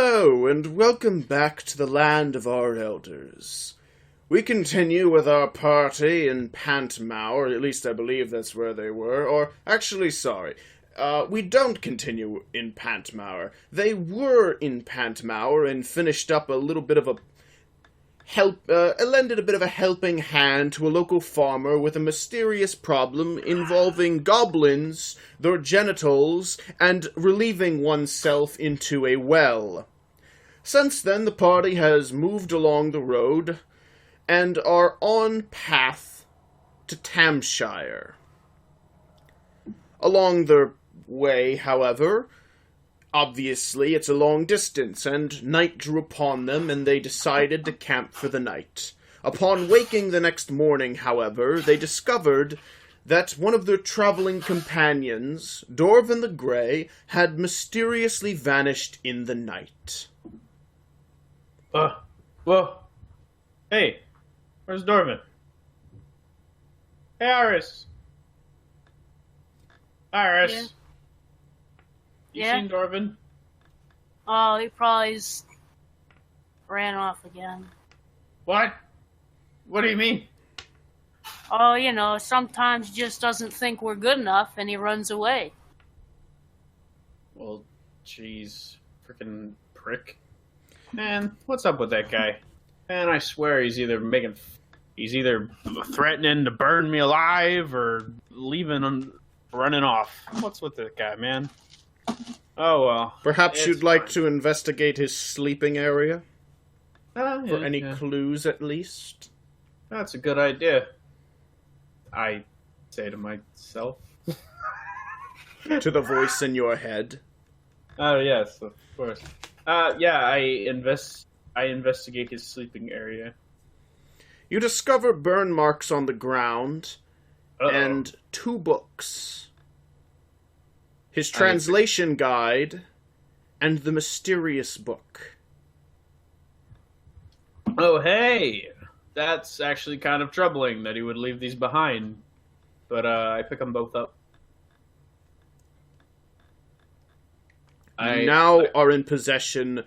Hello, and welcome back to the land of our elders. We continue with our party in Pantmau, or at least I believe that's where they were, or actually, sorry. We don't continue in Pantmau. They were in Pantmau and finished up a little bit of a lended a bit of a helping hand to a local farmer with a mysterious problem involving goblins, their genitals, and relieving oneself into a well. Since then, the party has moved along the road and are on path to Tamshire. Along their way, however, obviously, it's a long distance, and night drew upon them, and they decided to camp for the night. Upon waking the next morning, however, they discovered that one of their traveling companions, Dorvan the Grey, had mysteriously vanished in the night. Well, hey, where's Dorvan? Hey, Iris. Iris. Yeah. You Yeah? seen Dorvan? Oh, he probably ran off again. What? What do you mean? Oh, sometimes he just doesn't think we're good enough and he runs away. Well, jeez, freaking prick. Man, what's up with that guy? Man, I swear he's either threatening to burn me alive or running off. What's with that guy, man? Oh, well. Perhaps you'd like to investigate his sleeping area? For any yeah. clues, at least? That's a good idea. I say to myself. To the voice in your head. Oh, yes, of course. Yeah, I investigate his sleeping area. You discover burn marks on the ground Uh-oh. and 2 books. His translation guide and the mysterious book. Oh, hey! That's actually kind of troubling that he would leave these behind. But I pick them both up. You now are in possession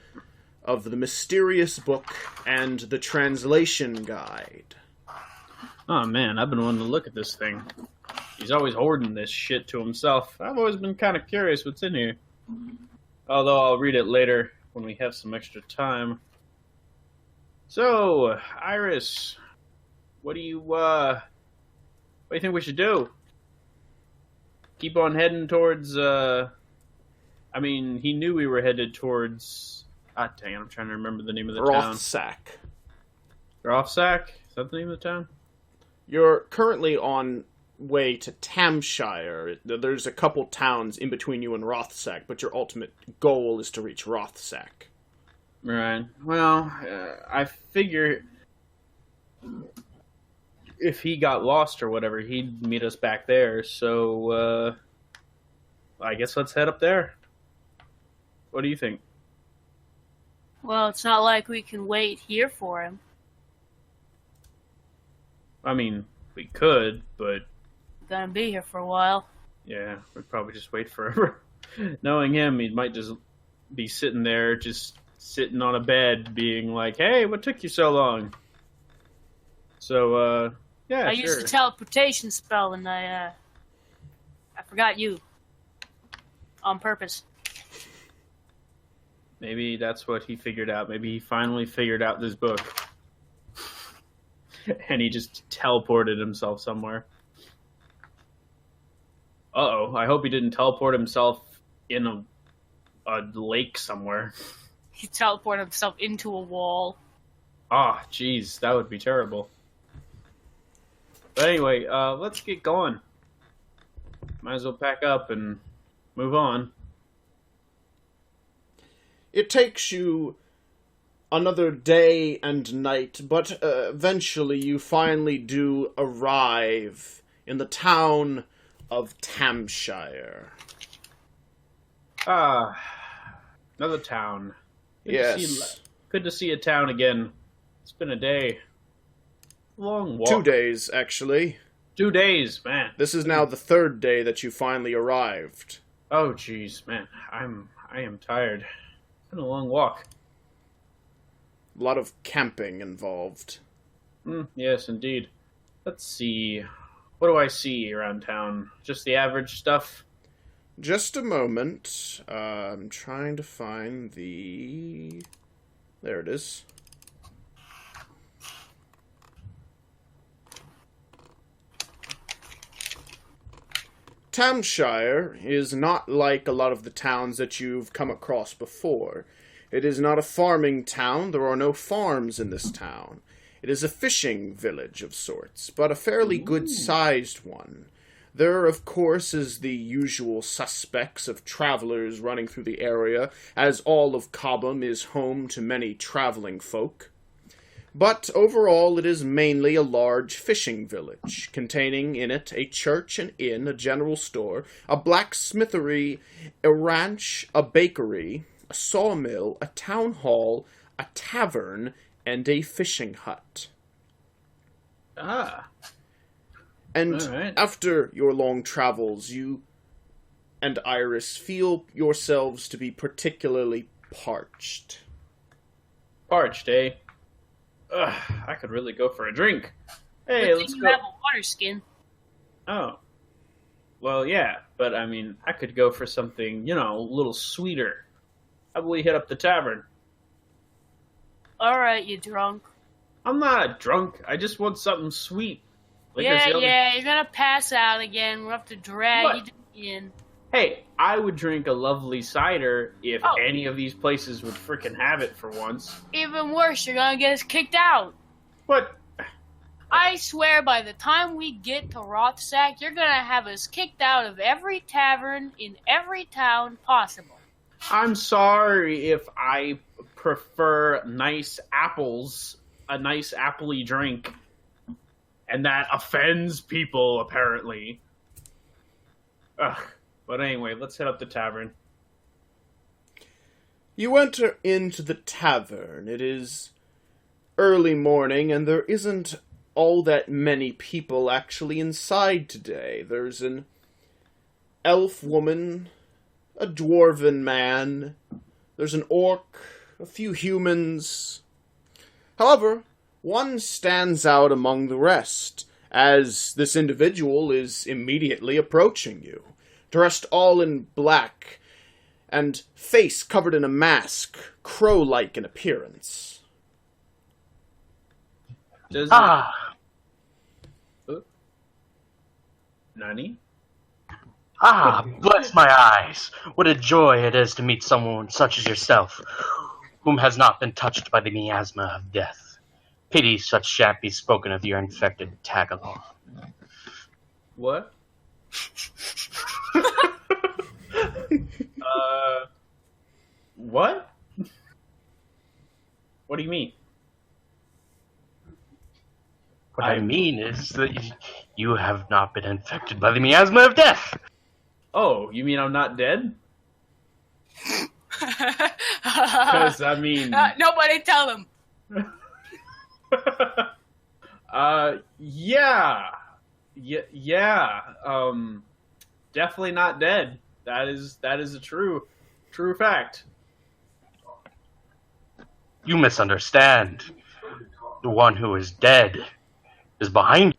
of the mysterious book and the translation guide. Oh man, I've been wanting to look at this thing. He's always hoarding this shit to himself. I've always been kind of curious what's in here. Although I'll read it later when we have some extra time. So, Iris, what do you think we should do? Keep on heading towards, he knew we were headed towards... Ah, dang it, I'm trying to remember the name of the town. Rothsack. Rothsack? Is that the name of the town? You're currently on way to Tamshire. There's a couple towns in between you and Rothsack, but your ultimate goal is to reach Rothsack. Right. Well, I figure if he got lost or whatever, he'd meet us back there. So, I guess let's head up there. What do you think? Well, it's not like we can wait here for him. I mean, we could, but... We're gonna be here for a while. Yeah, we'd probably just wait forever. Knowing him, he might just be sitting there, just sitting on a bed, being like, hey, what took you so long? So, yeah, I sure. used a teleportation spell and I forgot you. On purpose. Maybe that's what he figured out. Maybe he finally figured out this book. And he just teleported himself somewhere. Uh-oh, I hope he didn't teleport himself in a lake somewhere. He teleported himself into a wall. Ah, jeez, that would be terrible. But anyway, let's get going. Might as well pack up and move on. It takes you another day and night, but eventually you finally do arrive in the town of Tamshire. Ah, another town. Yes. Good to see a town again. It's been a day. Long walk. 2 days, actually. 2 days, man. This is now the 3rd day that you finally arrived. Oh, jeez, man. I am tired. been a long walk. A lot of camping involved. Yes, indeed. Let's see. What do I see around town? Just the average stuff? Just a moment. I'm trying to find the... There it is. Tamshire is not like a lot of the towns that you've come across before. It is not a farming town. There are no farms in this town. It is a fishing village of sorts, but a fairly good-sized one. There, of course, is the usual suspects of travelers running through the area, as all of Cobham is home to many traveling folk. But overall, it is mainly a large fishing village, containing in it a church, an inn, a general store, a blacksmithery, a ranch, a bakery, a sawmill, a town hall, a tavern, and a fishing hut. Ah. And Alright. after your long travels, you and Iris feel yourselves to be particularly parched. Parched, eh? Ugh, I could really go for a drink. Hey, Good let's thing go. you have a water skin. Oh. Well, yeah, but I mean, I could go for something, a little sweeter. How about we hit up the tavern? Alright, you drunk. I'm not a drunk. I just want something sweet. Liquor's the only- You're gonna pass out again. We'll have to drag What? you to the inn. Hey, I would drink a lovely cider if Oh. any of these places would frickin' have it for once. Even worse, you're gonna get us kicked out. But I swear by the time we get to Rothsack, you're gonna have us kicked out of every tavern in every town possible. I'm sorry if I prefer nice apples, a nice appley drink, and that offends people, apparently. Ugh. But anyway, let's hit up the tavern. You enter into the tavern. It is early morning, and there isn't all that many people actually inside today. There's an elf woman, a dwarven man, there's an orc, a few humans. However, one stands out among the rest, as this individual is immediately approaching you, dressed all in black, and face covered in a mask, crow-like in appearance. Does Nani? Bless my eyes. What a joy it is to meet someone such as yourself, whom has not been touched by the miasma of death. Pity such shan't be spoken of your infected tag-along. What? What? What do you mean? What I mean is that you have not been infected by the miasma of death. Oh, you mean I'm not dead? Because, I mean... Nobody tell him. Yeah. Definitely not dead. That is a true fact. You misunderstand. The one who is dead is behind you.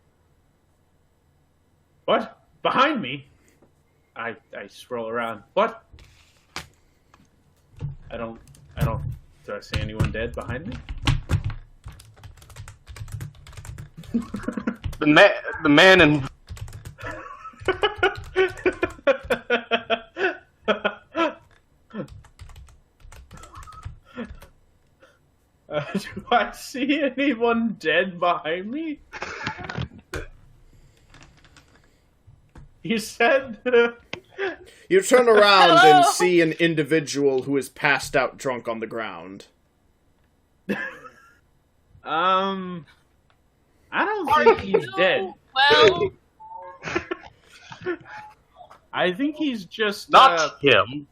What? Behind me? I scroll around. What? I don't, do I see anyone dead behind me? The man in... Do I see anyone dead behind me? You said... You turn around and Hello? see an individual who is passed out drunk on the ground. I don't think he's dead. Well, I think he's just... Not him.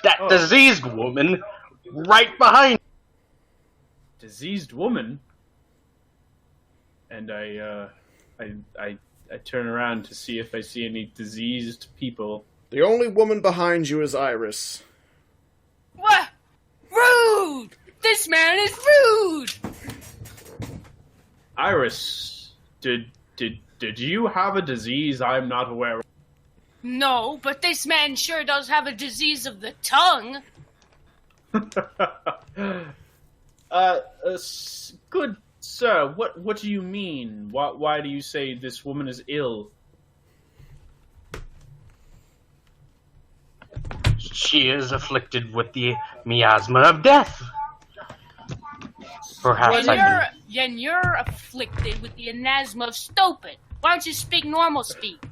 That Oh. diseased woman right behind. diseased woman, and I turn around to see if I see any diseased people. The only woman behind you is Iris. what? This man is rude! Iris, did you have a disease I'm not aware of? No, but this man sure does have a disease of the tongue. Good sir, what do you mean? Why do you say this woman is ill? She is afflicted with the miasma of death. Perhaps And you're afflicted with the anasma of stupid. Why don't you speak normal speak?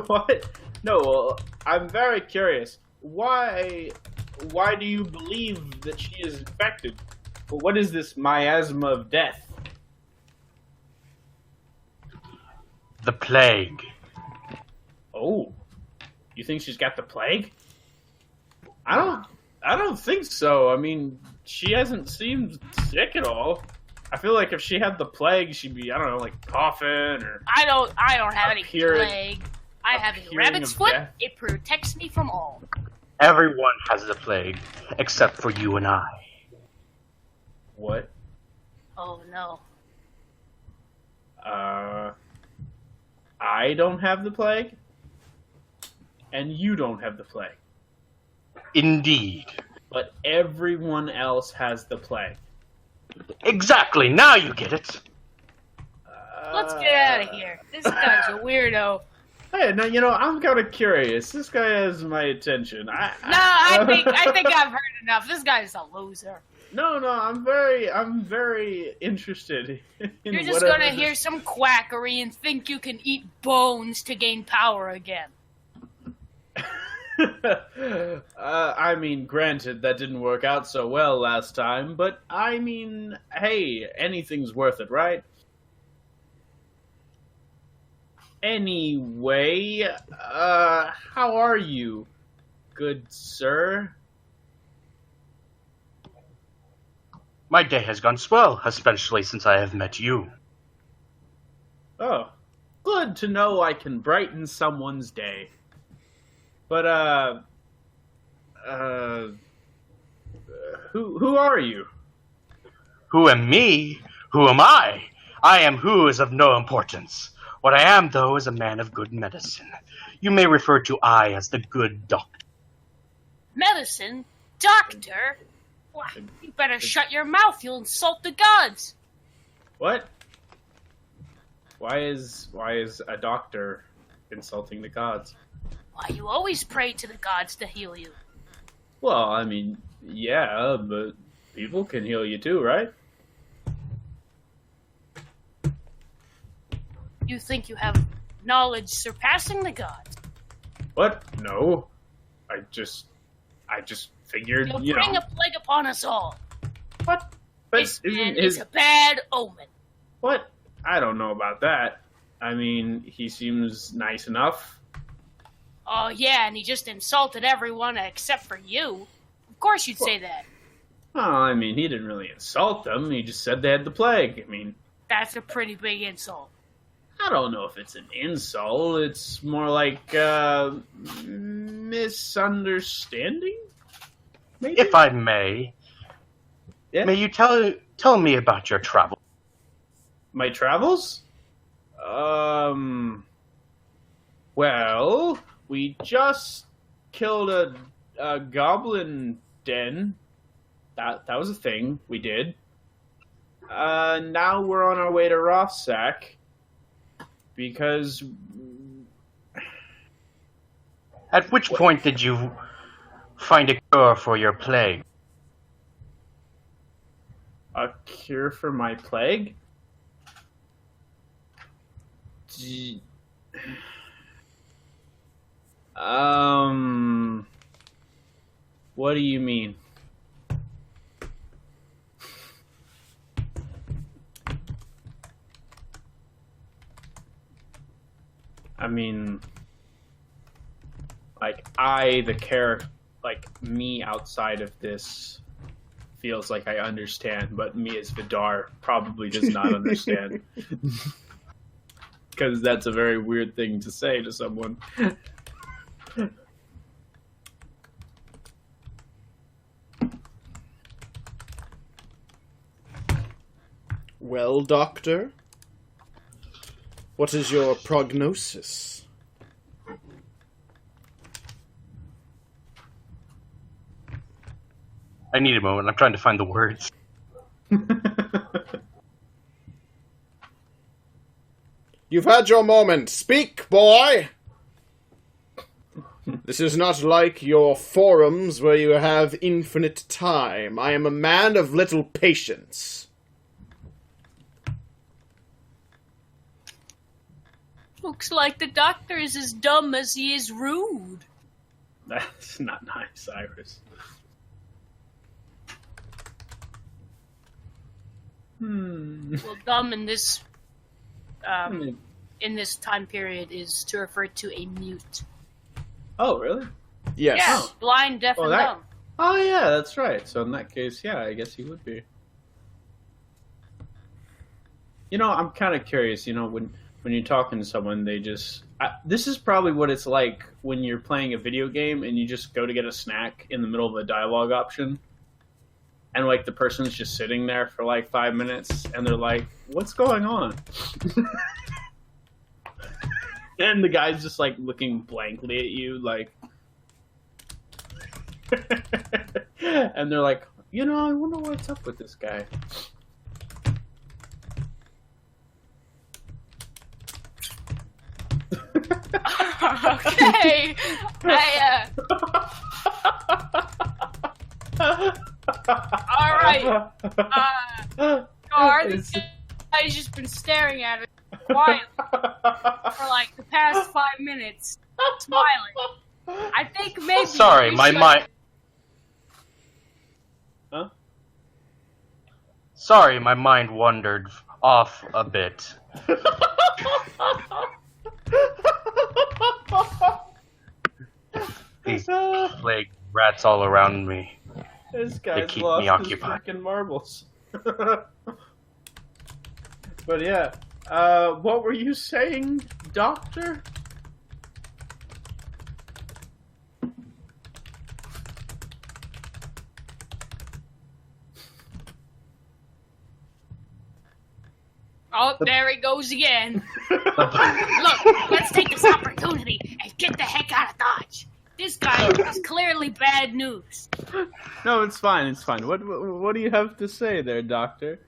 What? No, I'm very curious. Why do you believe that she is infected? What is this miasma of death? The plague. Oh, you think she's got the plague? I don't think so. I mean, she hasn't seemed sick at all. I feel like if she had the plague, she'd be, I don't know, like coughing or... I don't have any plague. I have a rabbit's foot. Death. It protects me from all. Everyone has the plague, except for you and I. What? Oh no. I don't have the plague, and you don't have the plague. Indeed. But everyone else has the plague. Exactly, now you get it. Let's get out of here. This guy's a weirdo. Hey, now I'm kind of curious. This guy has my attention. I think I've heard enough. This guy's a loser. No, I'm very interested in You're just gonna hear some quackery and think you can eat bones to gain power again. I mean, granted, that didn't work out so well last time, but I mean, hey, anything's worth it, right? Anyway, how are you, good sir? My day has gone swell, especially since I have met you. Oh, good to know I can brighten someone's day. But, who are you? Who am me? Who am I? I am who is of no importance. What I am, though, is a man of good medicine. You may refer to I as the good doctor. Medicine? Doctor? Why, you better shut your mouth, you'll insult the gods! What? Why is a doctor insulting the gods? Why, you always pray to the gods to heal you. Well, I mean, yeah, but people can heal you too, right? You think you have knowledge surpassing the gods? What? No. I just figured, You'll bring a plague upon us all. What? This man is a bad omen. What? I don't know about that. I mean, he seems nice enough. Oh, yeah, and he just insulted everyone except for you. Of course you'd say that. Well, I mean, he didn't really insult them. He just said they had the plague. I mean... That's a pretty big insult. I don't know if it's an insult. It's more like, misunderstanding? Maybe? If I may, Yeah? may you tell me about your travel? My travels? Well, we just killed a goblin den. That was a thing we did. Now we're on our way to Rothsack because... At which point did you find a cure for your plague? A cure for my plague? What do you mean? I mean, like, me outside of this feels like I understand, but me as Vidar probably does not understand. Because that's a very weird thing to say to someone. Well, doctor? What is your prognosis? I need a moment. I'm trying to find the words. You've had your moment. Speak, boy! This is not like your forums where you have infinite time. I am a man of little patience. Looks like the doctor is as dumb as he is rude. That's not nice, Iris. Well, dumb in this time period is to refer to a mute. Oh, really? Yes. Yeah, blind, deaf, and dumb. Oh, yeah, that's right. So in that case, yeah, I guess he would be. You know, I'm kind of curious, you know, when you're talking to someone, they just... this is probably what it's like when you're playing a video game and you just go to get a snack in the middle of a dialogue option. And, like, the person's just sitting there for, like, 5 minutes, and they're like, what's going on? And the guy's just, like, looking blankly at you, like... And they're like, you know, I wonder what's up with this guy. Okay. All right. This guy's just been staring at it quietly for like the past 5 minutes, smiling. I think maybe. Sorry, my mind. Huh? Sorry, my mind wandered off a bit. These plague rats all around me. This guy's keep lost me his occupied. freaking marbles. But yeah, what were you saying, Doctor? Oh, there he goes again. Look, let's take this opportunity and get the heck out of Dodge. This guy is clearly bad news. No, it's fine. It's fine. What do you have to say there, Doctor?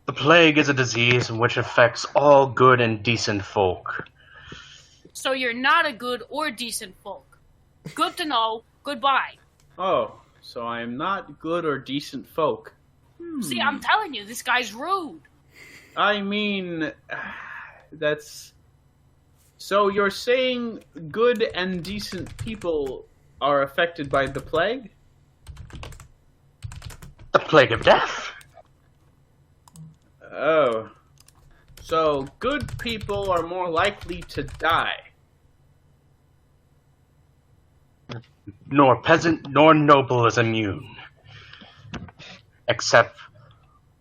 The plague is a disease which affects all good and decent folk. So you're not a good or decent folk. Good to know. Goodbye. Oh, so I am not good or decent folk. See, I'm telling you, this guy's rude. I mean, that's... So you're saying good and decent people are affected by the plague? The plague of death? Oh. So good people are more likely to die. Nor peasant nor noble is immune. Except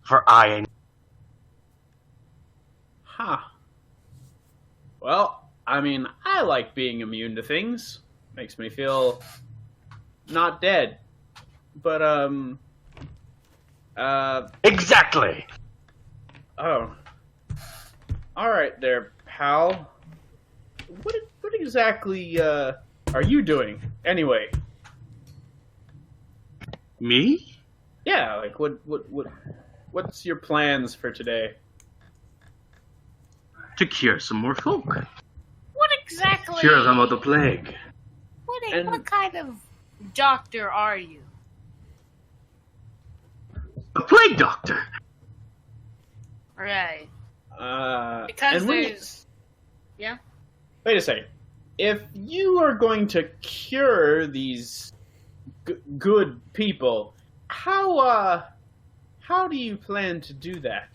for I. Huh. Well, I mean, I like being immune to things. Makes me feel not dead. But, Exactly! oh. Alright there, pal. What exactly, are you doing, anyway? Me? Yeah, like, what's your plans for today? To cure some more folk. What exactly? Cure them of the plague. What kind of doctor are you? The plague doctor! Right. and Because when you- there's... Yeah? Wait a second. If you are going to cure these good people, how do you plan to do that?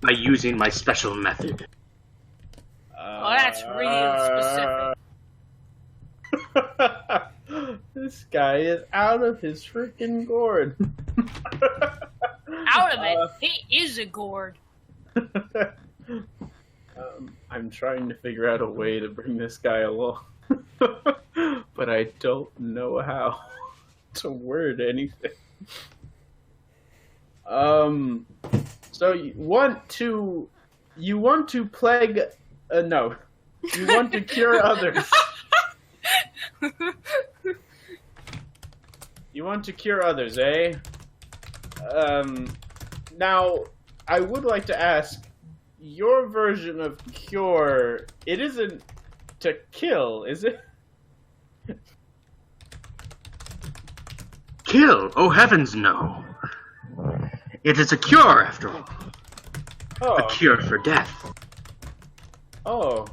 By using my special method. Oh, that's real specific. This guy is out of his freaking gourd. Out of it, he is a gourd. I I'm trying to figure out a way to bring this guy along. But I don't know how to word anything. So you want to plague? No, you want to cure others. You want to cure others, eh? Now, I would like to ask, your version of cure, it isn't to kill, is it? Kill? Oh, heavens, no. It is a cure, after all. Oh. A cure for death. Oh.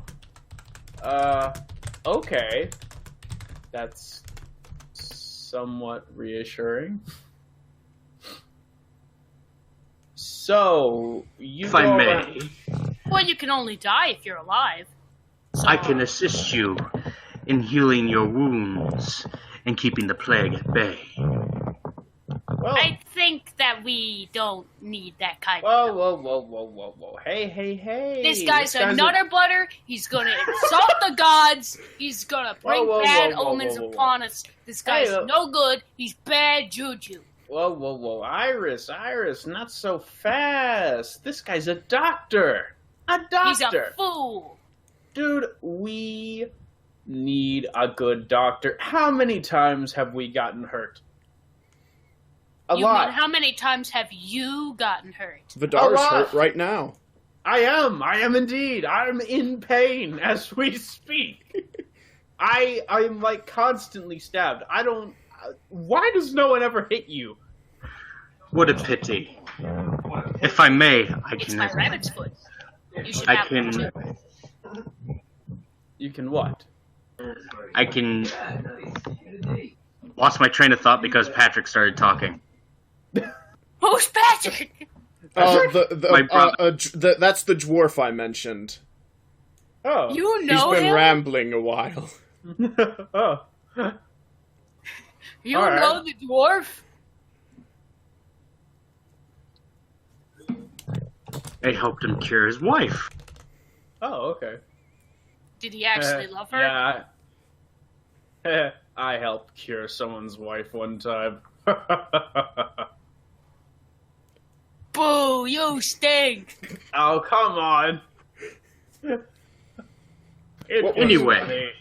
Okay. That's somewhat reassuring. So, you If I may, Well, you can only die if you're alive. So, I can assist you in healing your wounds and keeping the plague at bay. well, I think that we don't need that kind whoa, of... whoa. Hey. This guy's a nutter butter. He's gonna insult the gods. He's gonna bring bad omens upon us. This guy's no good. He's bad juju. Whoa. Iris, not so fast. This guy's a doctor. He's a fool. Dude, we need a good doctor. How many times have we gotten hurt? A lot. Mean, how many times have you gotten hurt? Vidar's hurt right now. I am indeed. I'm in pain as we speak. I'm like constantly stabbed. Why does no one ever hit you? What a pity. If I may, It's my rabbit's foot. You should I have can. one too. You can what? I can. Lost my train of thought because Patrick started talking. Who's Patrick? My brother. That's the dwarf I mentioned. Oh. You He's know been him? rambling a while. Oh. You All right. know the dwarf? I helped him cure his wife. Oh, okay. Did he actually love her? Yeah. I helped cure someone's wife one time. Boo! You stink. Oh, come on. Anyway.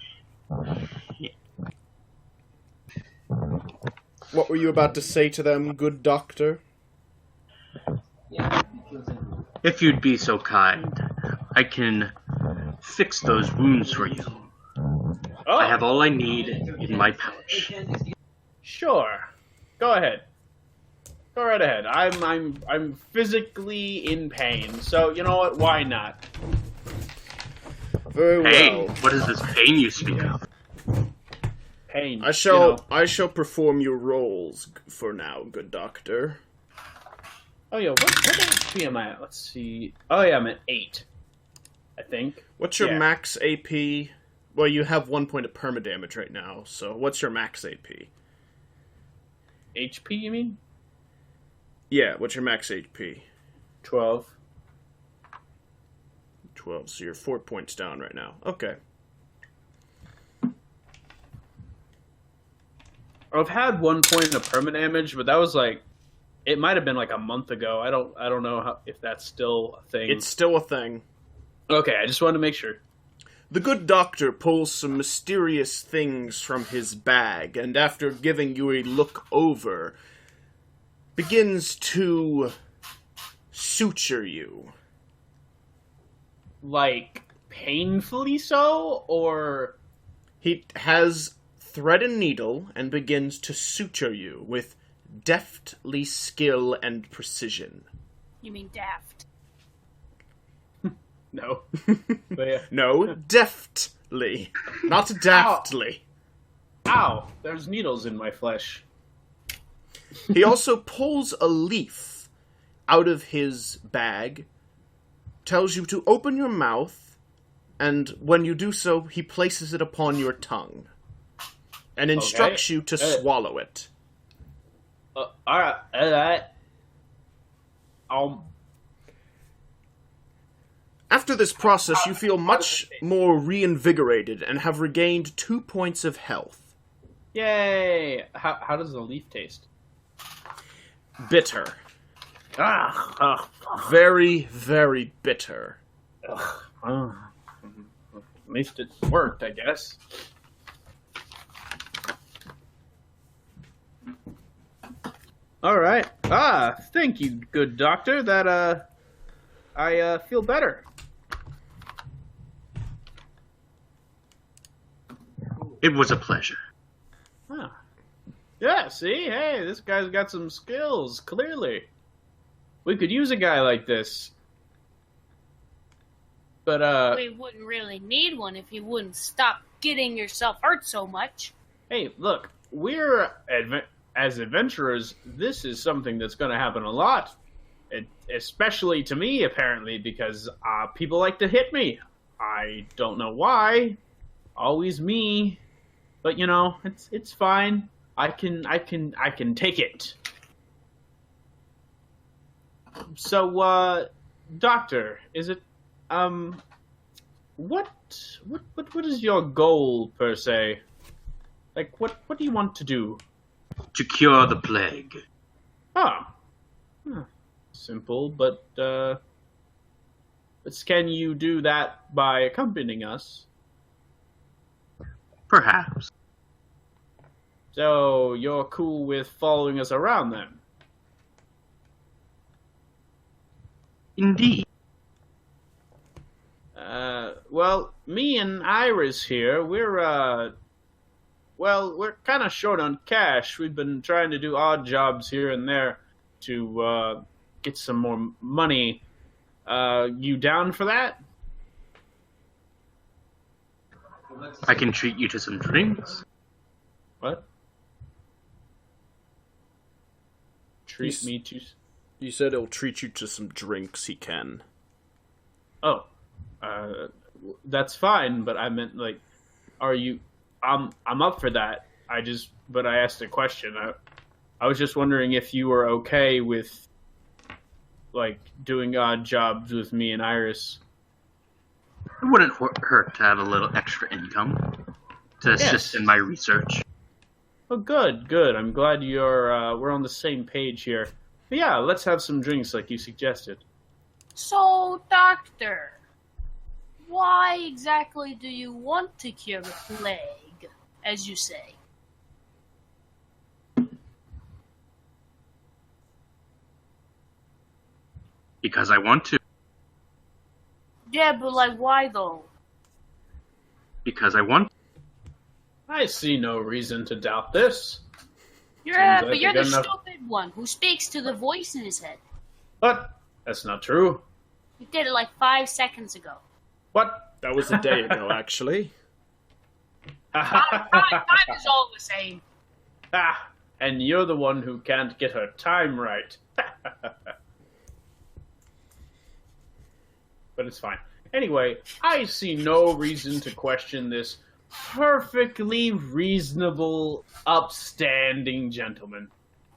What were you about to say to them, good doctor? If you'd be so kind, I can fix those wounds for you. Oh, I have all I need in my pouch. sure. Go ahead. Go right ahead. I'm physically in pain, so you know what? Why not? Very Pain? well. What is this pain you speak of? Pain. I shall perform your roles for now, good doctor. Oh yeah. What HP am I at? Let's see. Oh yeah, I'm at 8. I think. What's your Yeah. max AP? Well, you have 1 point of permadamage right now, so what's your max AP? HP, you mean? Yeah, what's your max HP? 12. 12, so you're 4 points down right now. Okay. I've had 1 point of perma damage, but that was like, it might have been like a month ago. I don't know if that's still a thing. It's still a thing. Okay, I just wanted to make sure. The good doctor pulls some mysterious things from his bag, and after giving you a look over, begins to suture you. Like, painfully so, or... He has thread and needle and begins to suture you with deftly skill and precision. You mean daft? No. But yeah. No, deftly. Not daftly. Ow! There's needles in my flesh. He also pulls a leaf out of his bag, tells you to open your mouth, and when you do so, he places it upon your tongue, and instructs you to swallow it. Alright. After this process, you feel much more reinvigorated and have regained 2 points of health. Yay! How does the leaf taste? Bitter. Very, very bitter. At least it worked, I guess. All right. Thank you, good doctor. That I feel better. It was a pleasure. Huh. Yeah, see? Hey, this guy's got some skills, clearly. We could use a guy like this. But, We wouldn't really need one if you wouldn't stop getting yourself hurt so much. hey, look, we're as adventurers, this is something that's going to happen a lot. Especially to me, apparently, because people like to hit me. I don't know why. Always me. But, you know, it's fine. I can take it. So, doctor, is it, what is your goal, per se? Like, what do you want to do? To cure the plague. Oh. Simple, but can you do that by accompanying us? Perhaps. So, you're cool with following us around, then? Indeed. Well, me and Iris here, we're kind of short on cash. We've been trying to do odd jobs here and there to, get some more money. You down for that? I can treat you to some drinks. What? Treat me to... He said he'll treat you to some drinks, he can. Oh. That's fine, but I meant, like, are you... I'm up for that. But I asked a question. I was just wondering if you were okay with, like, doing odd jobs with me and Iris. It wouldn't hurt to have a little extra income to assist in my research. Oh, good. I'm glad we're on the same page here. But yeah, let's have some drinks like you suggested. So, doctor, why exactly do you want to cure the plague, as you say? Because I want to. Yeah, but like, why though? Because I want to. I see no reason to doubt this. Yeah, Seems but like you're a the good enough- stupid one who speaks to the voice in his head. But that's not true. You did it like 5 seconds ago. What? That was a day ago, actually. Time is all the same. And you're the one who can't get her time right. But it's fine. Anyway, I see no reason to question this perfectly reasonable, upstanding gentleman.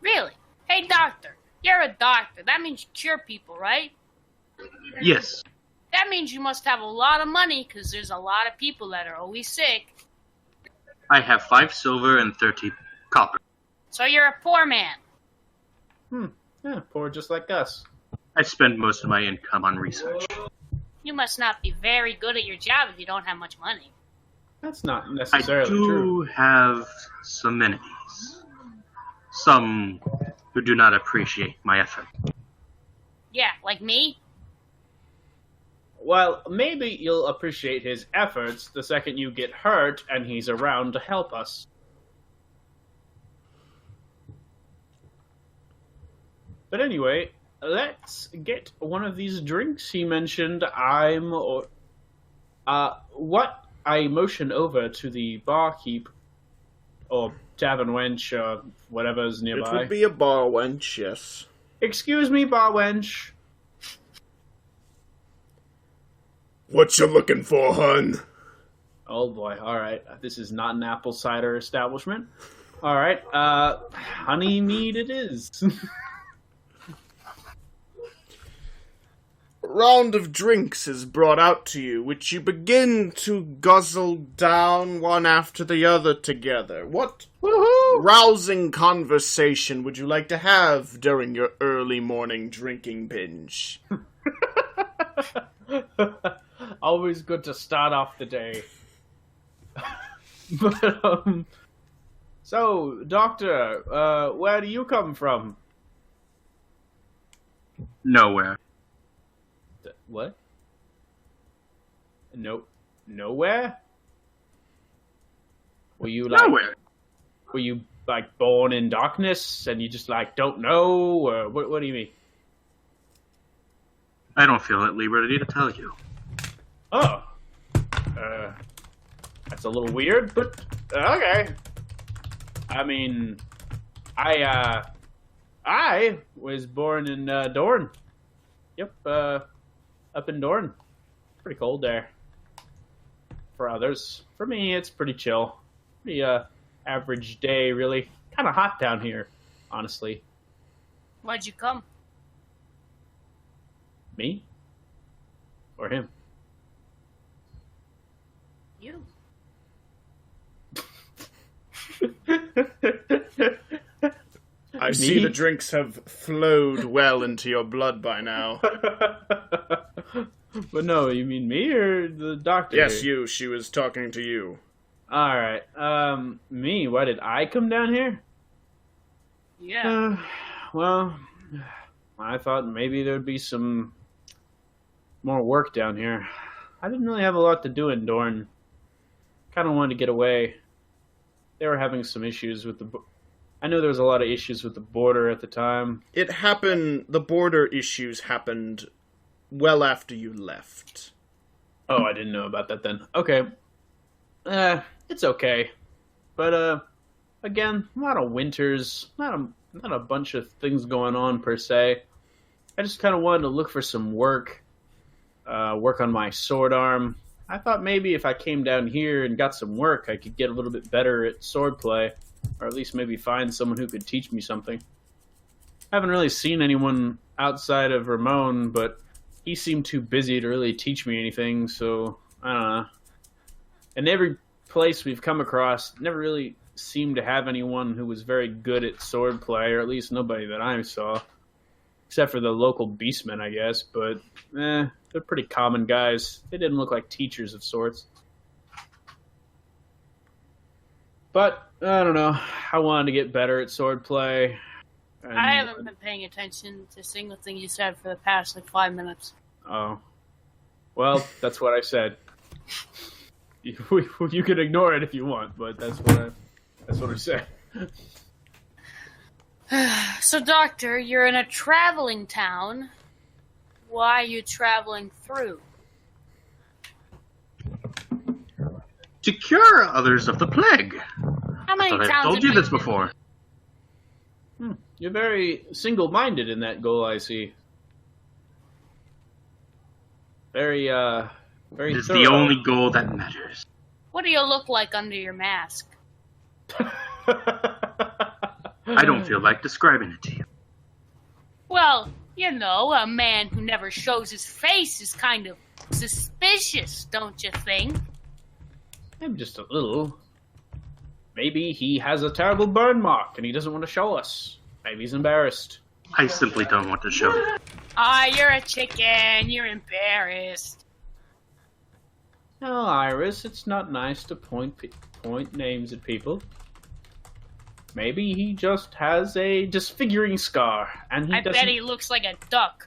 Really? Hey, doctor, you're a doctor. That means you cure people, right? Yes. That means you must have a lot of money, because there's a lot of people that are always sick. I have 5 silver and 30 copper. So you're a poor man. Yeah, poor just like us. I spend most of my income on research. You must not be very good at your job if you don't have much money. That's not I necessarily do true. have some enemies. Some who do not appreciate my effort. Yeah, like me? Well, maybe you'll appreciate his efforts the second you get hurt and he's around to help us. But anyway, let's get one of these drinks he mentioned. What I motion over to the barkeep, or tavern wench, or whatever's It nearby. would be a bar wench, yes. Excuse me, bar wench. What you looking for, hun? Oh boy, alright. This is not an apple cider establishment. Alright, honey mead it is. round of drinks is brought out to you, which you begin to guzzle down one after the other together. What rousing conversation would you like to have during your early morning drinking binge? Always good to start off the day. But, so, Doctor, where do you come from? Nowhere. What? Nope. Nowhere? Were you like... Nowhere. Were you, like, born in darkness and you just, like, don't know? Or what do you mean? I don't feel at liberty to tell you. Oh. That's a little weird, but okay. I mean, I was born in Dorne. Yep, up in Dorne. Pretty cold there. For others. For me, it's pretty chill. Pretty average day, really. Kind of hot down here, honestly. Why'd you come? Me? Or him? You. I see the drinks have flowed well into your blood by now. But no, you mean me or the doctor? Yes, you. She was talking to you. Alright, me, why did I come down here? Yeah. Well, I thought maybe there'd be some more work down here. I didn't really have a lot to do in Dorne. Kind of wanted to get away. They were having some issues with I know there was a lot of issues with the border at the time. It happened, the border issues happened well after you left. Oh, I didn't know about that then. Okay. It's okay. But, again, a lot of winters, not a bunch of things going on per se. I just kind of wanted to look for some work, work on my sword arm. I thought maybe if I came down here and got some work, I could get a little bit better at swordplay, or at least maybe find someone who could teach me something. I haven't really seen anyone outside of Ramon, but he seemed too busy to really teach me anything, so I don't know. And every place we've come across never really seemed to have anyone who was very good at swordplay, or at least nobody that I saw. Except for the local beastmen, I guess, but they're pretty common guys. They didn't look like teachers of sorts. But, I don't know, I wanted to get better at swordplay. I haven't been paying attention to a single thing you said for the past, 5 minutes. Oh. Well, that's what I said. You can ignore it if you want, but that's what I said. So, Doctor, you're in a traveling town. Why are you traveling through? To cure others of the plague. How many I thought I towns told you have this before. You're very single-minded in that goal, I see. Very It is thorough. the only goal that matters. What do you look like under your mask? I don't feel like describing it to you. Well, a man who never shows his face is kind of suspicious, don't you think? Maybe just a little. Maybe he has a terrible burn mark and he doesn't want to show us. Maybe he's embarrassed. I simply don't want to show it. You're a chicken. You're embarrassed. No, Iris, it's not nice to point names at people. Maybe he just has a disfiguring scar, and I bet he looks like a duck.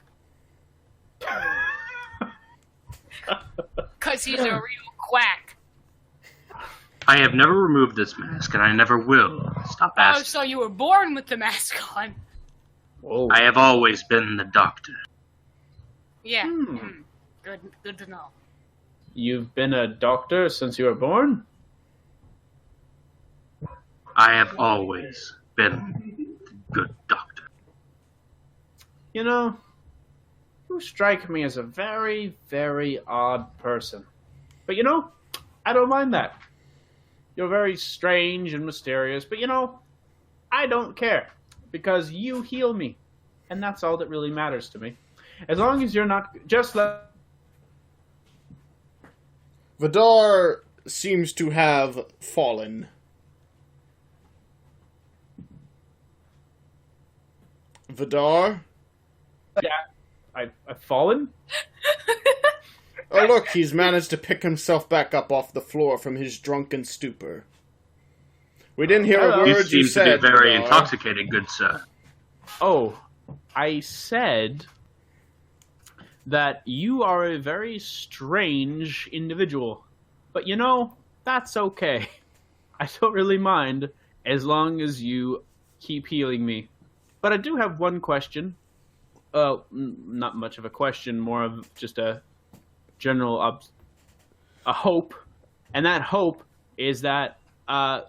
'Cause he's a real quack. I have never removed this mask, and I never will. Stop Oh, asking. so you were born with the mask on. Whoa. I have always been the doctor. Yeah. Good to know. You've been a doctor since you were born? I have always been the good doctor. You strike me as a very, very odd person. But I don't mind that. You're very strange and mysterious, but I don't care. Because you heal me. And that's all that really matters to me. As long as you're not just let. Vidar seems to have fallen. Vidar? Yeah, I've fallen. Oh, look, he's managed to pick himself back up off the floor from his drunken stupor. We didn't hear a You word you seem to said, be very Vidar. intoxicated, good sir. Oh, I said that you are a very strange individual. But you know, that's okay. I don't really mind as long as you keep healing me. But I do have one question. Not much of a question, more of just a general a hope. And that hope is that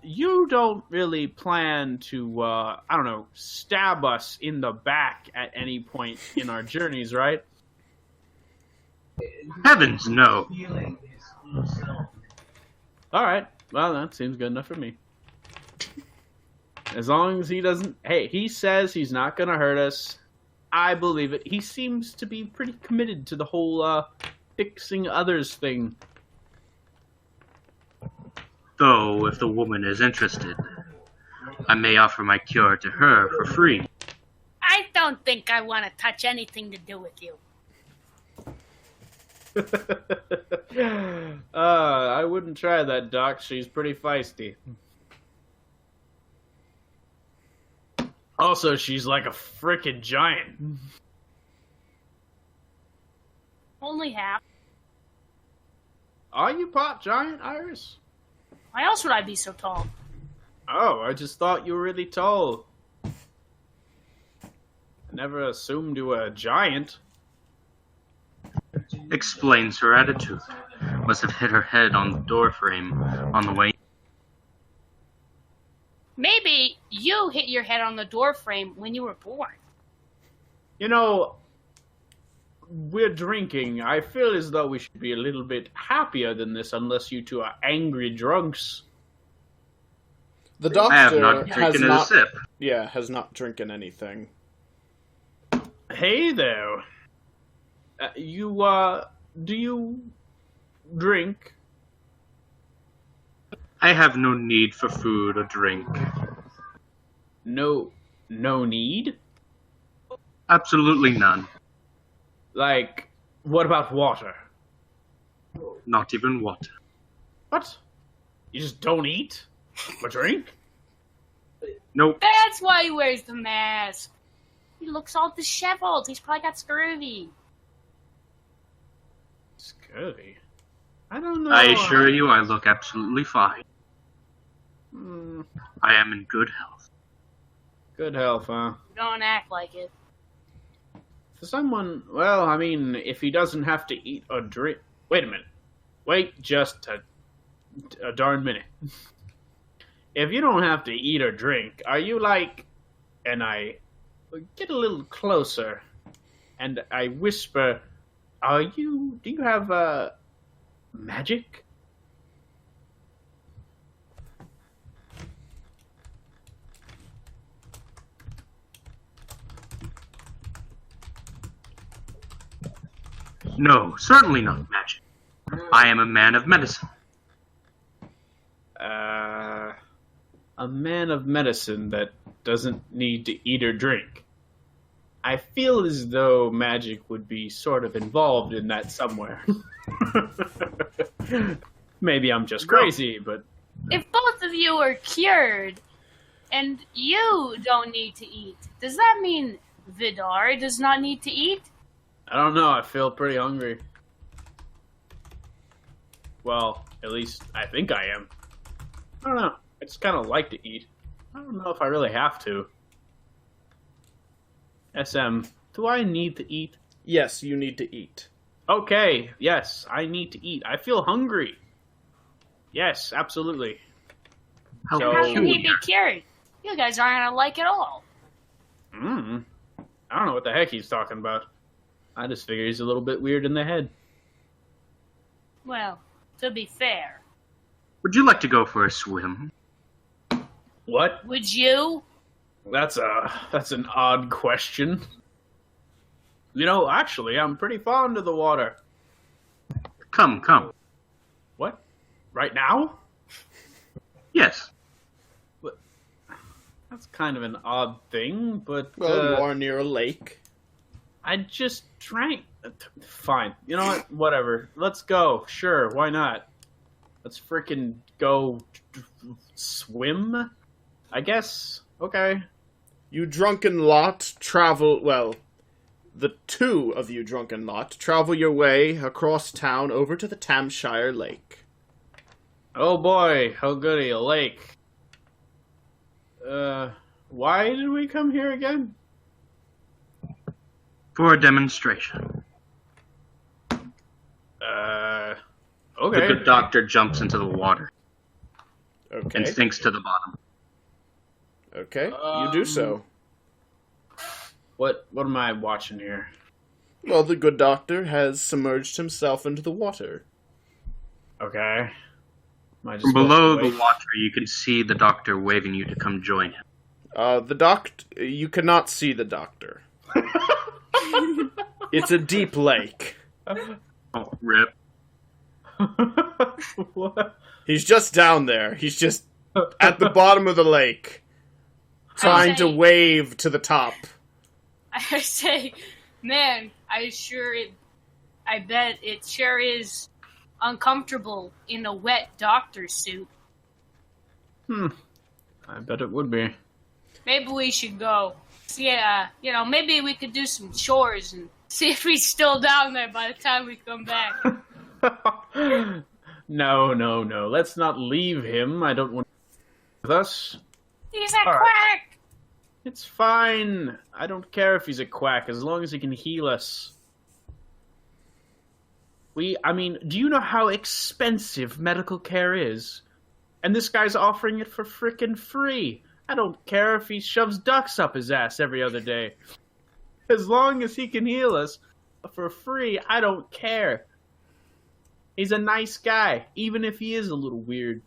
you don't really plan to, I don't know, stab us in the back at any point in our journeys, right? Heavens, no. All right. Well, that seems good enough for me. As long as he doesn't... Hey, he says he's not going to hurt us. I believe it. He seems to be pretty committed to the whole fixing others thing. Though, if the woman is interested, I may offer my cure to her for free. I don't think I want to touch anything to do with you. I wouldn't try that, Doc. She's pretty feisty. Also, she's like a frickin' giant. Only half. Are you part giant, Iris? Why else would I be so tall? Oh, I just thought you were really tall. I never assumed you were a giant. Explains her attitude. Must have hit her head on the doorframe on the way. Maybe you hit your head on the door frame when you were born. You know, we're drinking. I feel as though we should be a little bit happier than this unless you two are angry drunks. The doctor I have not has taken not, a sip. Yeah, has not drinking anything. Hey there. Do you drink? I have no need for food or drink. No need? Absolutely none. Like, what about water? Not even water. What? You just don't eat? Or drink? Nope. That's why he wears the mask. He looks all disheveled. He's probably got scurvy. Scurvy? I don't know. I assure you I look absolutely fine. Hmm, I am in good health. good health, huh? Don't act like it. For someone, well, I mean, if he doesn't have to eat or drink... Wait a minute. Wait just a darn minute. If you don't have to eat or drink, are you like... And I get a little closer, and I whisper, do you have, magic? No, certainly not magic. I am a man of medicine. A man of medicine that doesn't need to eat or drink. I feel as though magic would be sort of involved in that somewhere. Maybe I'm just crazy, but... If both of you are cured, and you don't need to eat, does that mean Vidar does not need to eat? I don't know, I feel pretty hungry. Well, at least I think I am. I don't know, I just kind of like to eat. I don't know if I really have to. SM, do I need to eat? Yes, you need to eat. Okay, yes, I need to eat. I feel hungry. Yes, absolutely. How So- How can he peculiar. be cured? You guys aren't alike at all. I don't know what the heck he's talking about. I just figure he's a little bit weird in the head. Well, to be fair, Would you like to go for a swim? What? would you? That's an odd question. You know, actually, I'm pretty fond of the water. Come. What? Right now? Yes. That's kind of an odd thing, but... Well, you are near a lake. I just drank. Fine. You know what? Whatever. Let's go. Sure, why not? Let's frickin' go swim? I guess. Okay. You drunken lot travel, well, the two of you drunken lot travel your way across town over to the Tamshire Lake. Oh boy, how goody, a lake. Why did we come here again? For a demonstration. Okay. The good doctor jumps into the water and Okay. sinks to the bottom. Okay, you do so. What am I watching here? Well, the good doctor has submerged himself into the water. Okay. Am I just From below supposed to the wait? water, you can see the doctor waving you to come join him. You cannot see the doctor. It's a deep lake. Oh, rip. What? He's just down there. He's just at the bottom of the lake, trying to wave to the top. I say, man, I bet it sure is uncomfortable in a wet doctor suit. I bet it would be. Maybe we should go. Yeah, maybe we could do some chores and see if he's still down there by the time we come back. No. Let's not leave him. I don't want with us. He's a All right. quack! It's fine. I don't care if he's a quack, as long as he can heal us. Do you know how expensive medical care is? And this guy's offering it for frickin' free. I don't care if he shoves ducks up his ass every other day. As long as he can heal us for free, I don't care. He's a nice guy, even if he is a little weird.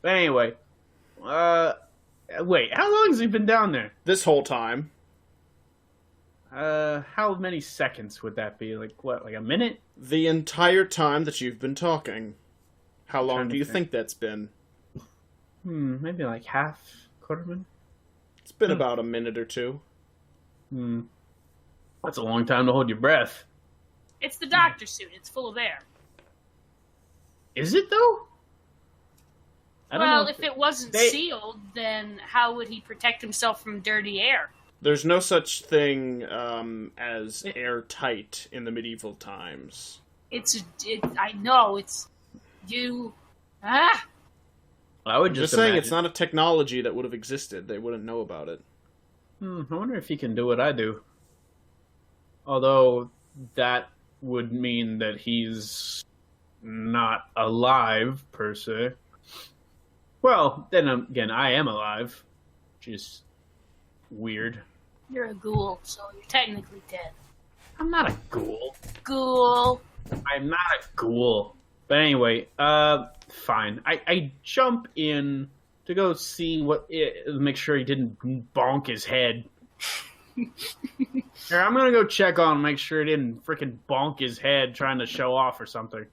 But anyway, wait, how long has he been down there? This whole time. How many seconds would that be? Like a minute? The entire time that you've been talking. How long Trying do to you think. think that's been? Maybe like quarter minute? It's been about a minute or two. That's a long time to hold your breath. It's the doctor suit. It's full of air. Is it though? I don't Well, know if it wasn't they- sealed, then how would he protect himself from dirty air? There's no such thing as airtight in the medieval times. I know, it's... I would I'm just just saying imagine. it's not a technology that would have existed. They wouldn't know about it. I wonder if he can do what I do. Although that would mean that he's not alive per se. Well, then again, I am alive, which is weird. You're a ghoul, so you're technically dead. I'm not a ghoul. Ghoul. I'm not a ghoul. But anyway, fine. I jump in to go see make sure he didn't bonk his head. Here, I'm gonna go check on him, make sure he didn't freaking bonk his head trying to show off or something.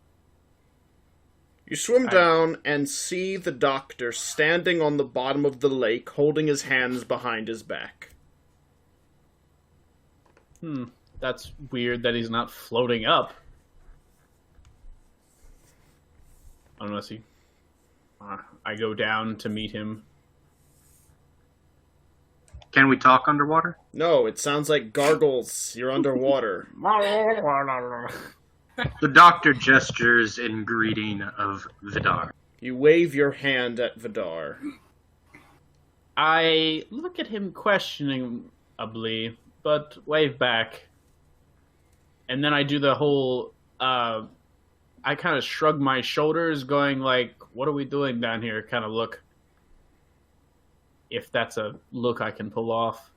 You swim down and see the doctor standing on the bottom of the lake, holding his hands behind his back. That's weird that he's not floating up. Unless he... I go down to meet him. Can we talk underwater? No, it sounds like gargles. You're underwater. The doctor gestures in greeting of Vidar. You wave your hand at Vidar. I look at him questioningly, but wave back. And then I do the whole... I kind of shrug my shoulders, going like, what are we doing down here kind of look. If that's a look I can pull off.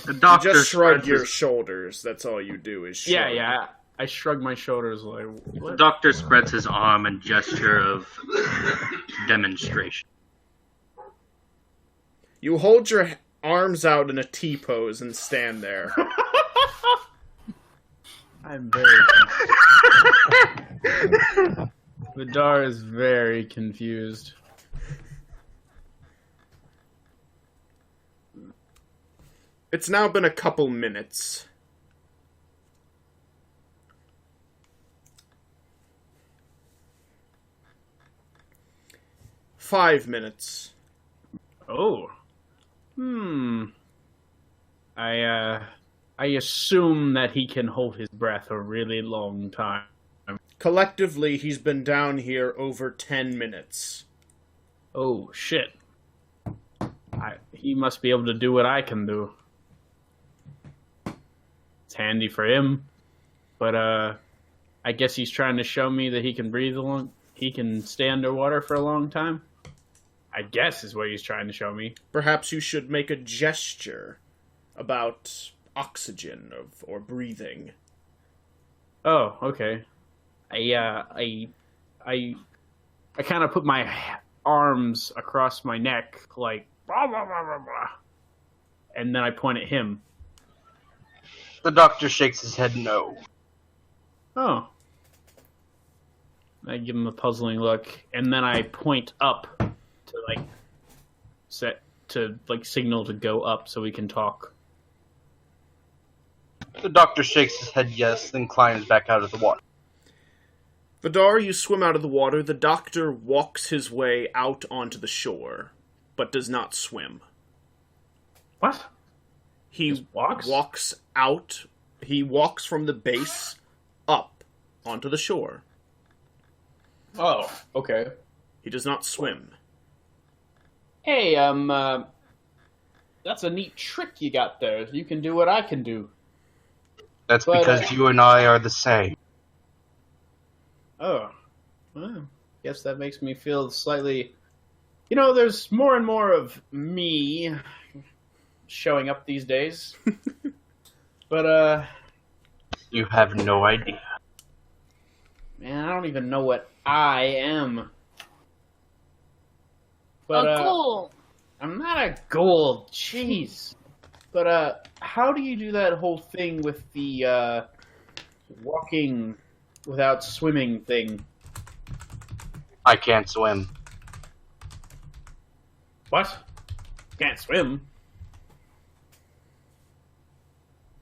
The You doctor just shrug spreads your his, shoulders. That's all you do is shrug. Yeah. I shrug my shoulders like, the what? doctor spreads his arm in gesture of demonstration. You hold your arms out in a T pose and stand there. I'm very confused. Vidar is very confused. It's now been a couple minutes. Five minutes. Oh. I assume that he can hold his breath a really long time. Collectively, he's been down here over 10 minutes. Oh, shit. He must be able to do what I can do. It's handy for him. But, I guess he's trying to show me that he can breathe he can stay underwater for a long time. I guess is what he's trying to show me. Perhaps you should make a gesture about oxygen or breathing. Oh, okay. I kind of put my arms across my neck, like, blah, blah, blah, blah, blah. And then I point at him. The doctor shakes his head no. Oh. I give him a puzzling look, and then I point up to, signal to go up so we can talk. The doctor shakes his head yes, then climbs back out of the water. Vidar, you swim out of the water. The doctor walks his way out onto the shore, but does not swim. What? He Just walks? walks out. He walks from the base up onto the shore. Oh, okay. He does not swim. Hey, that's a neat trick you got there. You can do what I can do. That's But, because you and I are the same. Oh, well, guess that makes me feel slightly... You know, there's more and more of me showing up these days. But, You have no idea. man, I don't even know what I am. But, A ghoul. I'm not a ghoul, jeez. But, how do you do that whole thing with the, walking without swimming thing? I can't swim. What? Can't swim?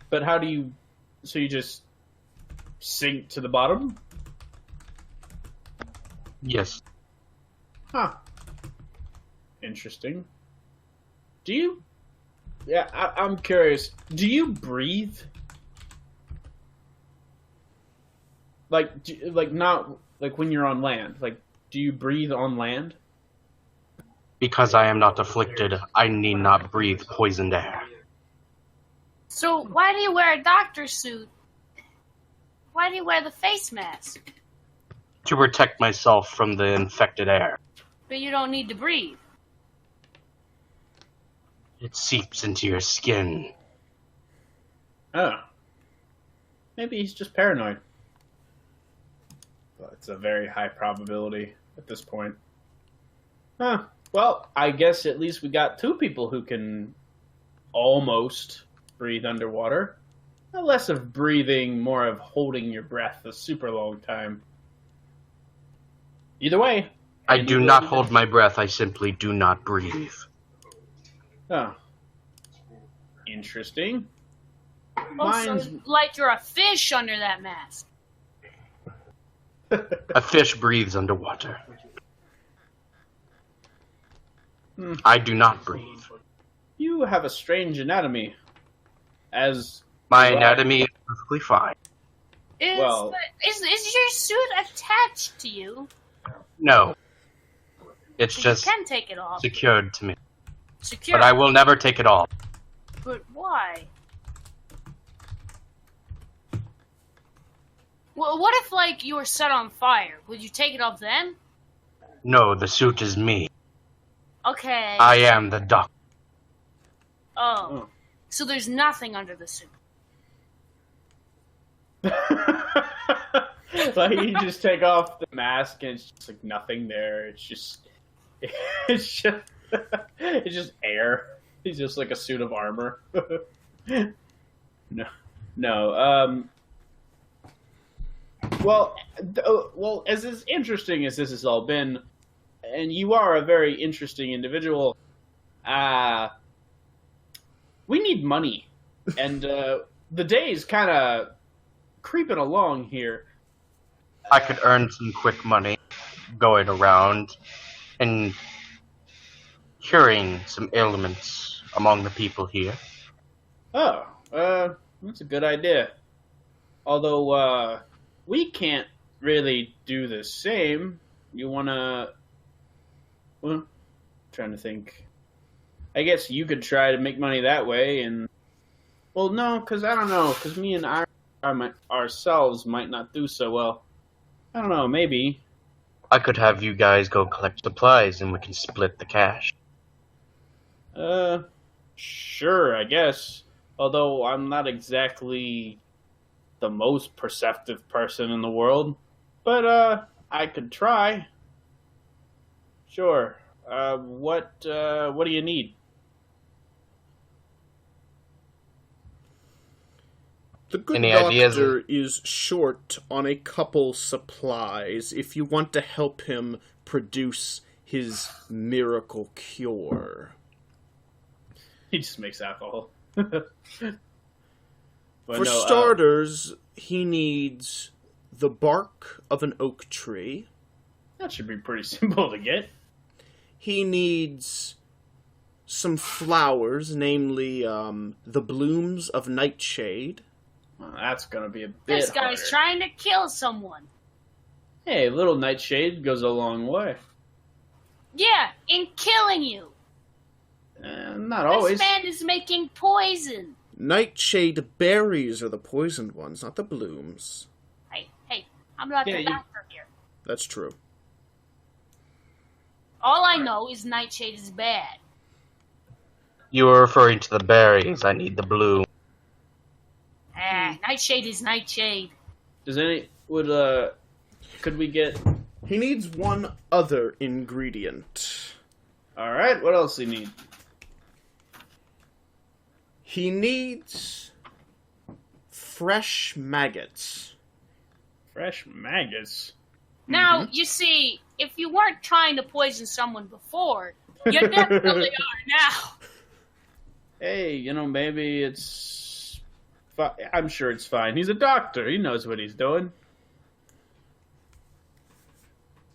But how do you... So you just sink to the bottom? Yes. Huh. Interesting. Do you... Yeah, I'm curious. Do you breathe? Not... Like, when you're on land. Like, do you breathe on land? Because I am not afflicted, I need not breathe poisoned air. So why do you wear a doctor suit? Why do you wear the face mask? To protect myself from the infected air. But you don't need to breathe. It seeps into your skin. Oh. Maybe he's just paranoid. Well, it's a very high probability at this point. Huh. Well, I guess at least we got two people who can almost breathe underwater. Less of breathing, more of holding your breath a super long time. Either way. I do not hold my breath, I simply do not breathe. Oh. Interesting. Also, like you're a fish under that mask. A fish breathes underwater. I do not breathe. You have a strange anatomy. My anatomy is perfectly fine. Is your suit attached to you? No. It's So just you can take it off. secured to me. Secure. But I will never take it off. But why? Well, what if, like, you were set on fire? Would you take it off then? No, the suit is me. Okay. I am the doctor. Oh. So there's nothing under the suit. Like, you just take off the mask and it's just like nothing there. It's just air. It's just like a suit of armor. No. Well, as interesting as this has all been, and you are a very interesting individual, we need money, and the day is kind of creeping along here. I could earn some quick money going around and curing some ailments among the people here. Oh, that's a good idea. Although, we can't really do the same. You wanna... Well, trying to think. I guess you could try to make money that way, and... Well, no, because I don't know, because me and ourselves might not do so well. I don't know, maybe. I could have you guys go collect supplies and we can split the cash. Sure, I guess. Although I'm not exactly the most perceptive person in the world. But, I could try. Sure. What do you need? The good Any doctor ideas? is short on a couple supplies if you want to help him produce his miracle cure. He just makes alcohol. For starters, he needs the bark of an oak tree. That should be pretty simple to get. He needs some flowers, namely the blooms of nightshade. Well, that's gonna be a bit This guy's harder. trying to kill someone. Hey, a little nightshade goes a long way. Yeah, in killing you. Not always. This man is making poison. Nightshade berries are the poisoned ones, not the blooms. Hey, I'm not Yeah, the you- doctor here. That's true. All I know is nightshade is bad. You were referring to the berries. I need the bloom. Nightshade is nightshade. Could we get... He needs one other ingredient. Alright, what else do you need? He needs fresh maggots. Fresh maggots. Now, you see, if you weren't trying to poison someone before, you definitely are now. Hey, maybe it's... I'm sure it's fine. He's a doctor. He knows what he's doing.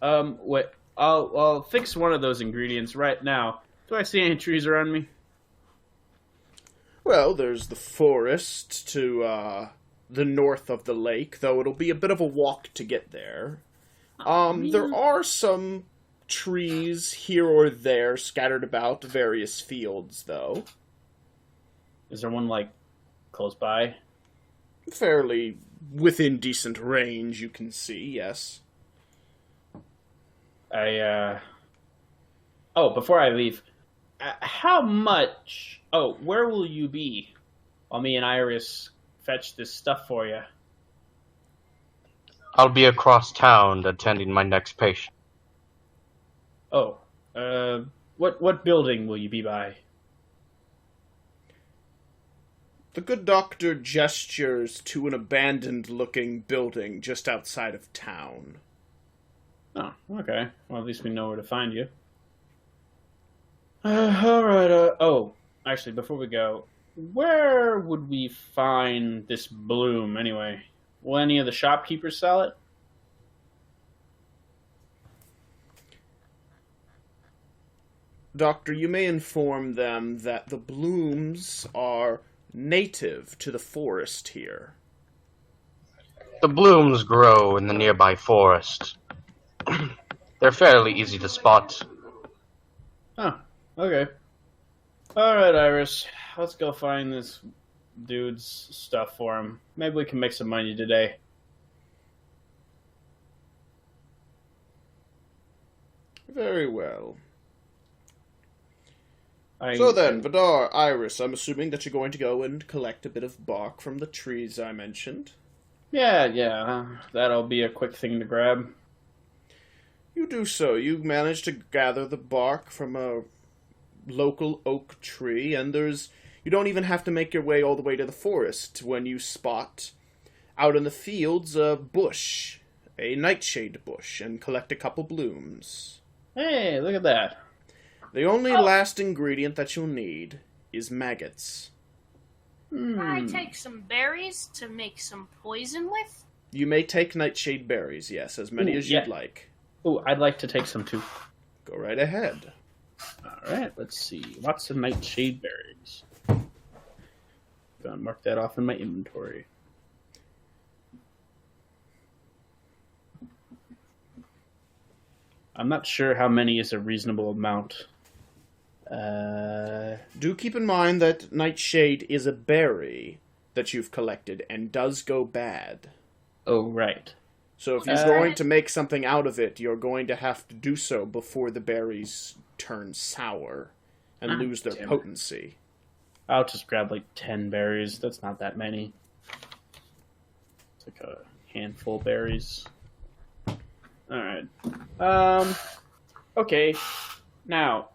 Wait. I'll fix one of those ingredients right now. Do I see any trees around me? Well, there's the forest to the north of the lake, though it'll be a bit of a walk to get there. There are some trees here or there scattered about various fields, though. Is there one, close by? Fairly within decent range, you can see, yes. Before I leave, how much... Oh, where will you be while me and Iris fetch this stuff for you? I'll be across town attending my next patient. Oh, what building will you be by? The good doctor gestures to an abandoned-looking building just outside of town. Oh, okay. Well, at least we know where to find you. Alright, actually, before we go, where would we find this bloom, anyway? Will any of the shopkeepers sell it? Doctor, you may inform them that the blooms are native to the forest here. The blooms grow in the nearby forest. They're fairly easy to spot. Oh, okay. Alright, Iris. Let's go find this dude's stuff for him. Maybe we can make some money today. Very well. So then, Vidar, Iris, I'm assuming that you're going to go and collect a bit of bark from the trees I mentioned. Yeah, that'll be a quick thing to grab. You do so. You manage to gather the bark from a local oak tree, and you don't even have to make your way all the way to the forest when you spot out in the fields a bush a nightshade bush and collect a couple blooms. Hey, look at that. The only last ingredient that you'll need is maggots. Can I take some berries to make some poison with? You may take nightshade berries, yes, as many as you'd like. Ooh, I'd like to take some too. Go right ahead. Alright, let's see. Lots of nightshade berries. Gonna mark that off in my inventory. I'm not sure how many is a reasonable amount. Do keep in mind that nightshade is a berry that you've collected and does go bad. Oh, right. So if you're going to make something out of it, you're going to have to do so before the berries turn sour and lose their potency. I'll just grab like 10 berries. That's not that many. It's like a handful of berries. Alright. Okay. Now,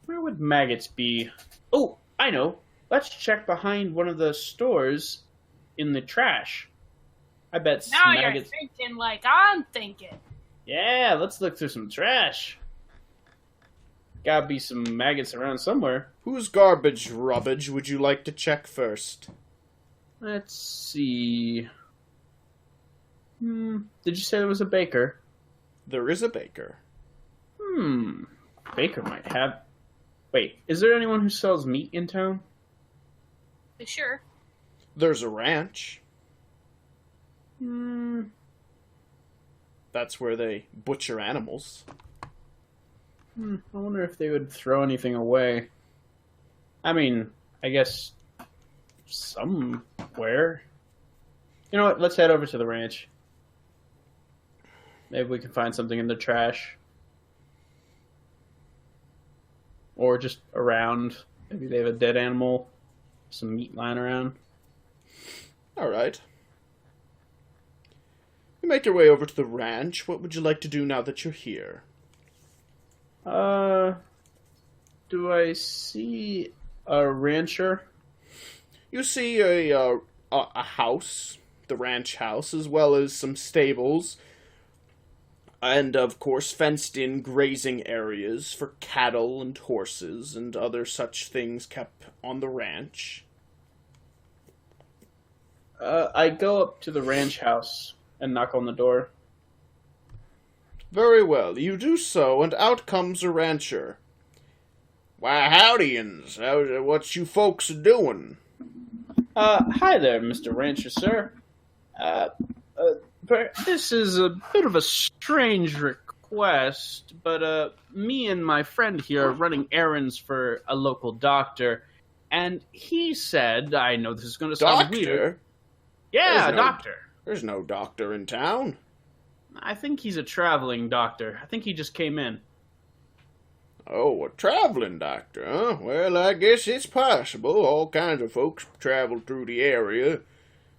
where would maggots be? Oh, I know. Let's check behind one of the stores in the trash. I bet Now maggots... you're thinking like I'm thinking. Yeah, let's look through some trash. Gotta be some maggots around somewhere. Whose garbage rubbage would you like to check first? Let's see. Did you say there was a baker? There is a baker. Baker might have... Wait, is there anyone who sells meat in town? Sure. There's a ranch. That's where they butcher animals. I wonder if they would throw anything away. I mean, I guess somewhere. You know what? Let's head over to the ranch. Maybe we can find something in the trash. Or just around. Maybe they have a dead animal. Some meat lying around. Alright. You make your way over to the ranch. What would you like to do now that you're here? Do I see a rancher? You see a house, the ranch house, as well as some stables, and of course fenced-in grazing areas for cattle and horses and other such things kept on the ranch. I go up to the ranch house and knock on the door. Very well, you do so, and out comes a rancher. Why, howdyins, what you folks are doing? Hi there, Mr. Rancher, sir. This is a bit of a strange request, but me and my friend here are running errands for a local doctor, and he said, I know this is going to sound weird. Yeah, doctor. There's no doctor in town. I think he's a traveling doctor. I think he just came in. Oh, a traveling doctor, huh? Well, I guess it's possible. All kinds of folks travel through the area.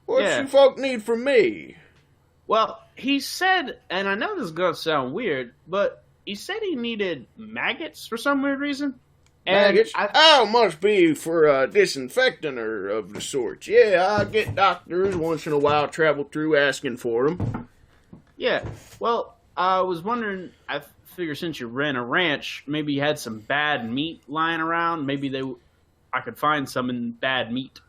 What you folk need from me? Well, he said, and I know this is going to sound weird, but he said he needed maggots for some weird reason. Maggots? Must be for disinfectant or of the sort. Yeah, I get doctors once in a while travel through asking for them. Yeah, well, I was wondering, I figure since you ran a ranch, maybe you had some bad meat lying around. Maybe I could find some in bad meat.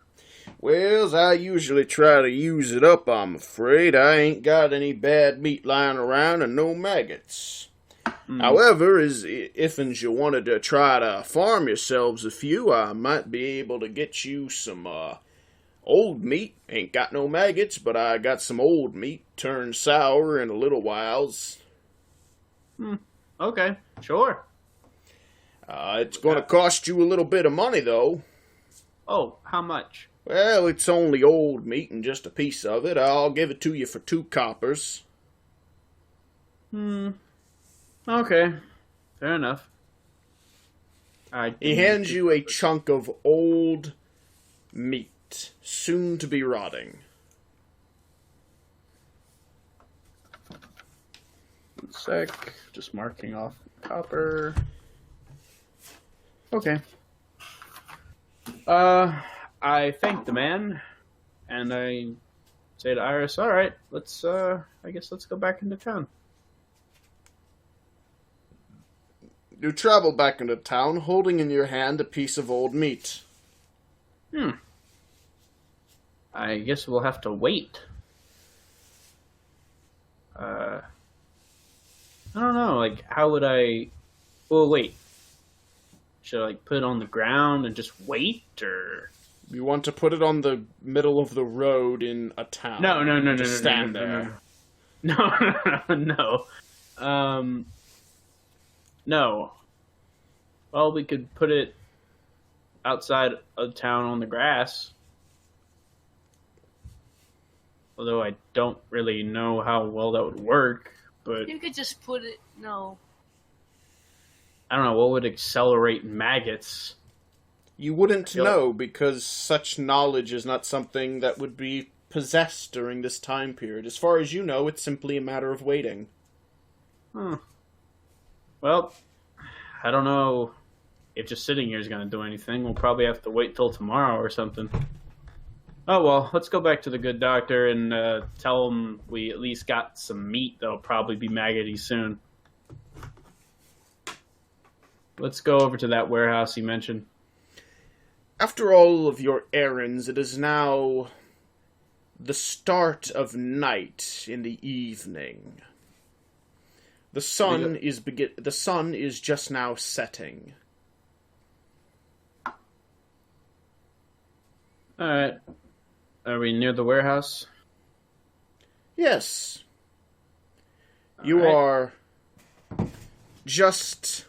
Well, I usually try to use it up, I'm afraid. I ain't got any bad meat lying around and no maggots. However, if you wanted to try to farm yourselves a few, I might be able to get you some old meat. Ain't got no maggots, but I got some old meat turned sour in a little whiles. Okay, sure. It's going to cost you a little bit of money, though. Oh, how much? Well, it's only old meat and just a piece of it. I'll give it to you for 2 coppers. Okay, fair enough. He hands you a chunk of old meat, soon to be rotting. One sec, just marking off copper. Okay. I thank the man, and I say to Iris, all right, let's, I guess let's go back into town. You travel back into town, holding in your hand a piece of old meat. I guess we'll have to wait. I don't know, like, how would I... Well, wait. Should I, like, put it on the ground and just wait, or... You want to put it on the middle of the road in a town. No. Just stand there. No. No. Well, we could put it outside of town on the grass. Although I don't really know how well that would work, but... You could just put it... No. I don't know, what would accelerate maggots? You wouldn't know, because such knowledge is not something that would be possessed during this time period. As far as you know, it's simply a matter of waiting. Well, I don't know if just sitting here is going to do anything. We'll probably have to wait till tomorrow or something. Oh, well, let's go back to the good doctor and tell him we at least got some meat that'll probably be maggoty soon. Let's go over to that warehouse he mentioned. After all of your errands, it is now the start of night in the evening. The sun is just now setting. All right. Are we near the warehouse? Yes. You are just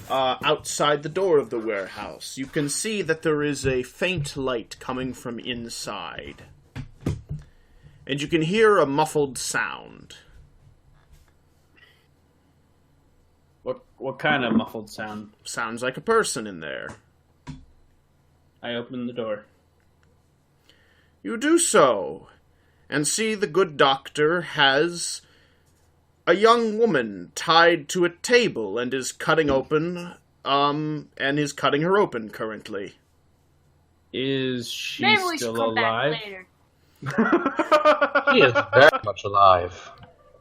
outside the door of the warehouse. You can see that there is a faint light coming from inside. And you can hear a muffled sound. What kind of muffled sound? Sounds like a person in there. I open the door. You do so, and see the good doctor has a young woman tied to a table and is cutting her open currently. Is she Maybe we should still come alive? back later. He is very much alive.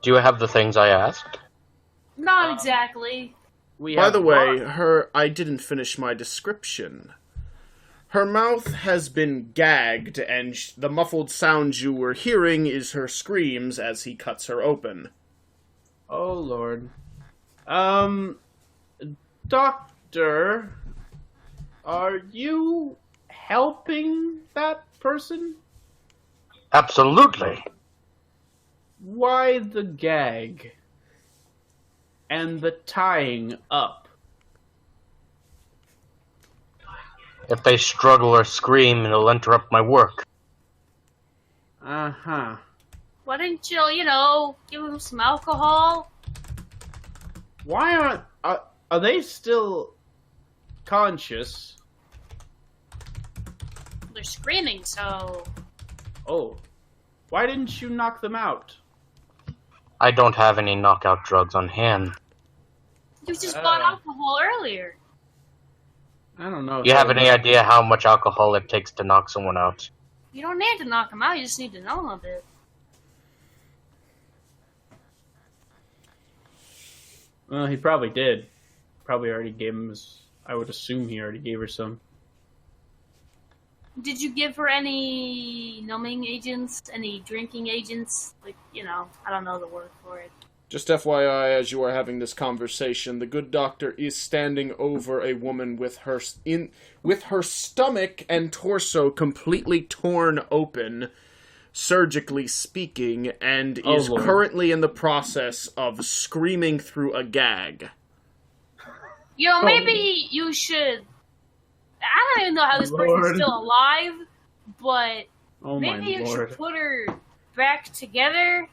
Do you have the things I asked? Not exactly. By the way, I didn't finish my description. Her mouth has been gagged, and the muffled sound you were hearing is her screams as he cuts her open. Oh, Lord. Doctor, are you helping that person? Absolutely. Why the gag? And the tying up? If they struggle or scream, it'll interrupt my work. Uh-huh. Why didn't you, give them some alcohol? Why aren't... Are they still conscious? They're screaming, so... Oh. Why didn't you knock them out? I don't have any knockout drugs on hand. You just bought alcohol earlier. I don't know. Do you have any idea how much alcohol it takes to knock someone out? You don't need to knock them out, you just need to know them a bit. Well, he probably did. Probably already gave him his... I would assume he already gave her some. Did you give her any numbing agents? Any drinking agents? Like, I don't know the word for it. Just FYI, as you are having this conversation, the good doctor is standing over a woman with her stomach and torso completely torn open, surgically speaking, and is currently in the process of screaming through a gag. Maybe you should... I don't even know how this person's still alive, but maybe you should put her back together.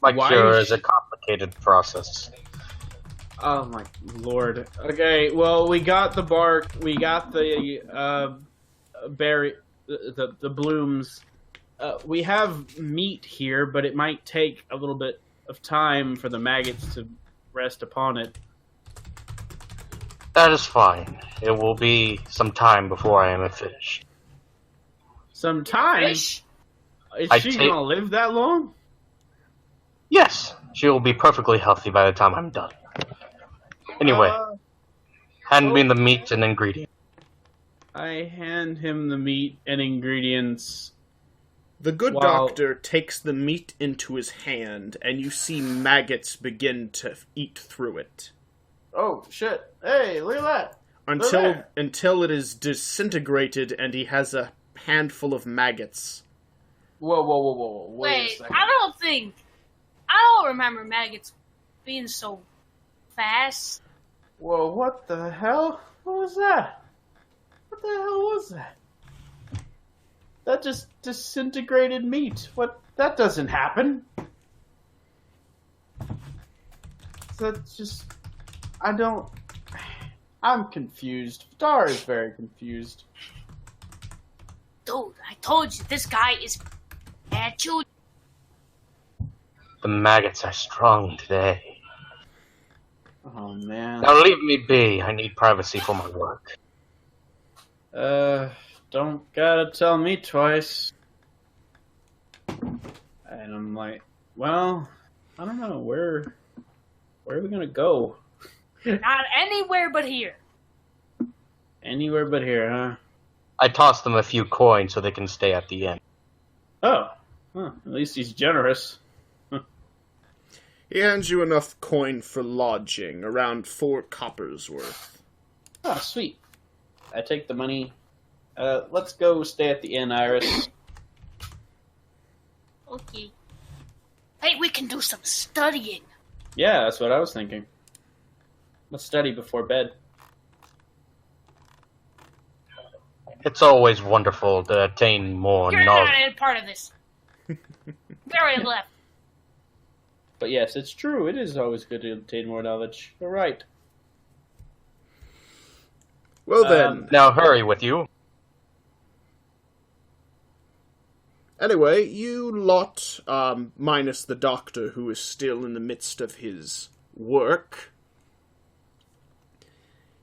Like cure is a complicated process. Oh my lord. Okay, well, we got the bark, we got the berry, the blooms. We have meat here, but it might take a little bit of time for the maggots to rest upon it. That is fine. It will be some time before I am finished. Some time? Fish? Is I she take- gonna live that long? Yes, she will be perfectly healthy by the time I'm done. Anyway, hand me the meat and ingredients. I hand him the meat and ingredients. The good Wow. doctor takes the meat into his hand, and you see maggots begin to eat through it. Oh, shit. Hey, look at that. Until it is disintegrated and he has a handful of maggots. Whoa. Wait, a second. I don't remember maggots being so fast. Whoa, what the hell? What was that? What the hell was that? That just disintegrated meat. What? That doesn't happen. That's just... I'm confused. Dar is very confused. Dude, I told you, this guy is bad children. The maggots are strong today. Oh, man. Now leave me be. I need privacy for my work. Don't gotta tell me twice. And I'm like, well, I don't know, where are we gonna go? Not anywhere but here. Anywhere but here, huh? I toss them a few coins so they can stay at the inn. Oh, at least he's generous. He hands you enough coin for lodging, around 4 coppers worth. Oh, sweet. I take the money. Let's go stay at the inn, Iris. Okay. Hey, we can do some studying. Yeah, that's what I was thinking. Let's study before bed. It's always wonderful to attain more You're knowledge. not a part of this. Very left. But yes, it's true. It is always good to obtain more knowledge. You're right. Well then, Now hurry with you. anyway, you lot, minus the doctor who is still in the midst of his work,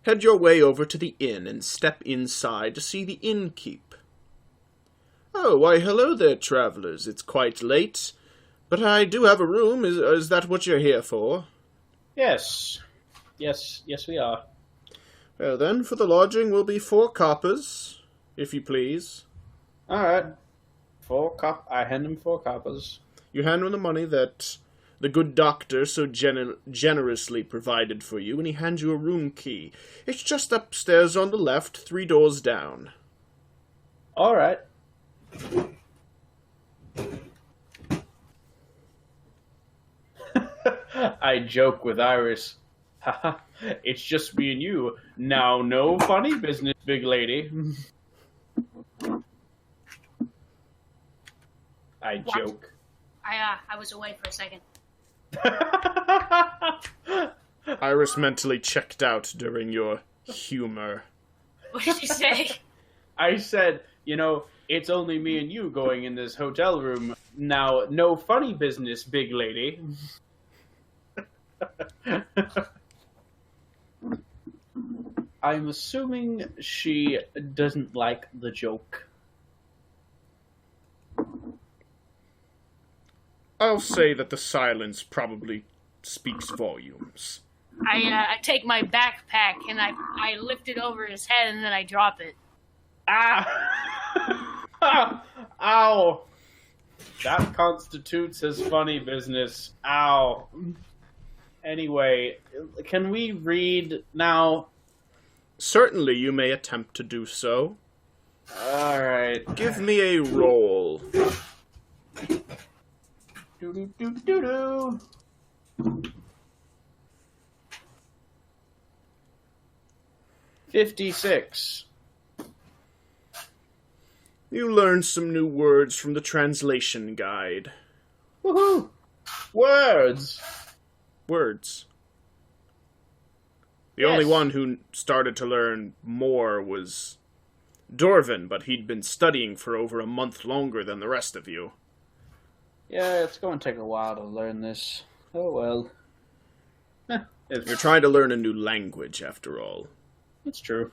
head your way over to the inn and step inside to see the innkeep. Oh, why hello there, travellers. It's quite late, but I do have a room. Is that what you're here for? Yes, we are. Well then, for the lodging will be 4 coppers, if you please. All right. I hand him 4 coppers. You hand him the money that the good doctor so generously provided for you, and he hands you a room key. It's just upstairs on the left, 3 doors down. All right. I joke with Iris. Haha, it's just me and you. Now, no funny business, big lady. I What? joke. I was away for a second. Iris mentally checked out during your humor. What did you say? I said, it's only me and you going in this hotel room. Now, no funny business, big lady. I'm assuming she doesn't like the joke. I'll say that the silence probably speaks volumes. I take my backpack and I lift it over his head and then I drop it. Ah! Ow! That constitutes as funny business. Ow. Anyway, can we read now? Certainly you may attempt to do so. Alright. Give me a roll. Do-do-do-do-do. 56. You learn some new words from the translation guide. Woohoo! Words! Words. The Yes. only one who started to learn more was Dorvin, but he'd been studying for over a month longer than the rest of you. Yeah, it's going to take a while to learn this. Oh well. You're trying to learn a new language, after all. It's true.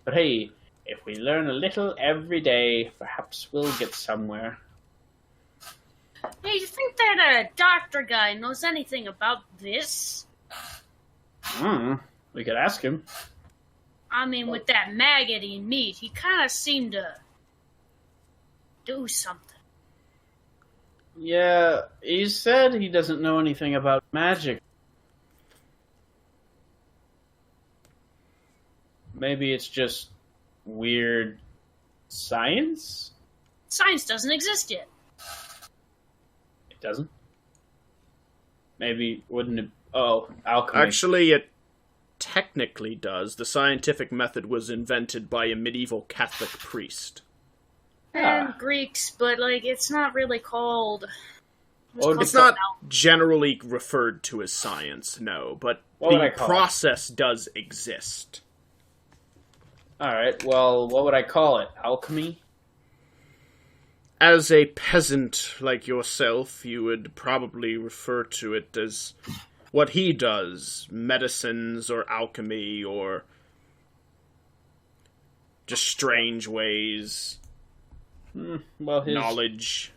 But hey, if we learn a little every day, perhaps we'll get somewhere. Hey, you think that doctor guy knows anything about this? We could ask him. I mean, with that maggoty meat, he kind of seemed to do something. Yeah, he said he doesn't know anything about magic. Maybe it's just weird science? Science doesn't exist yet. It doesn't? Maybe, wouldn't it... Oh, alchemy. Actually, it technically does. The scientific method was invented by a medieval Catholic priest. And Greeks, but, like, it's not really called... It's not generally referred to as science, no, but the process does exist. Alright, well, what would I call it? Alchemy? As a peasant like yourself, you would probably refer to it as what he does, medicines or alchemy or just strange ways, knowledge.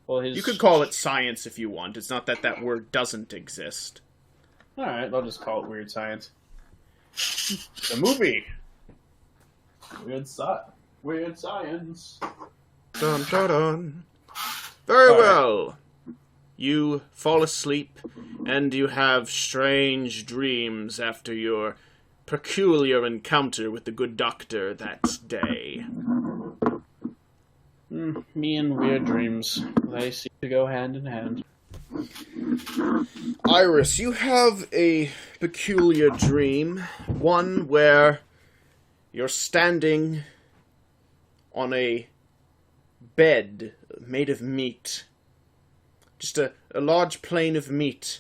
You could call it science if you want. It's not that that word doesn't exist. Alright, I'll just call it weird science. The movie. Weird science. Dun, dun, dun. Very well. You fall asleep, and you have strange dreams after your peculiar encounter with the good doctor that day. Me and weird dreams. They seem to go hand in hand. Iris, you have a peculiar dream. One where you're standing on a bed made of meat. Just a large plane of meat.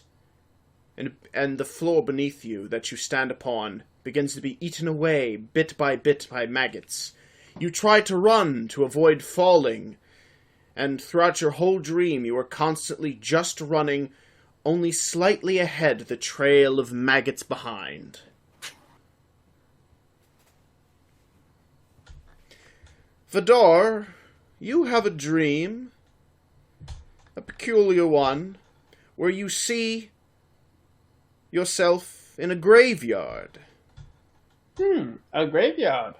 And the floor beneath you that you stand upon begins to be eaten away bit by maggots. You try to run to avoid falling, and throughout your whole dream you are constantly just running only slightly ahead the trail of maggots behind. Vidar, you have a dream, a peculiar one, where you see yourself in a graveyard. A graveyard.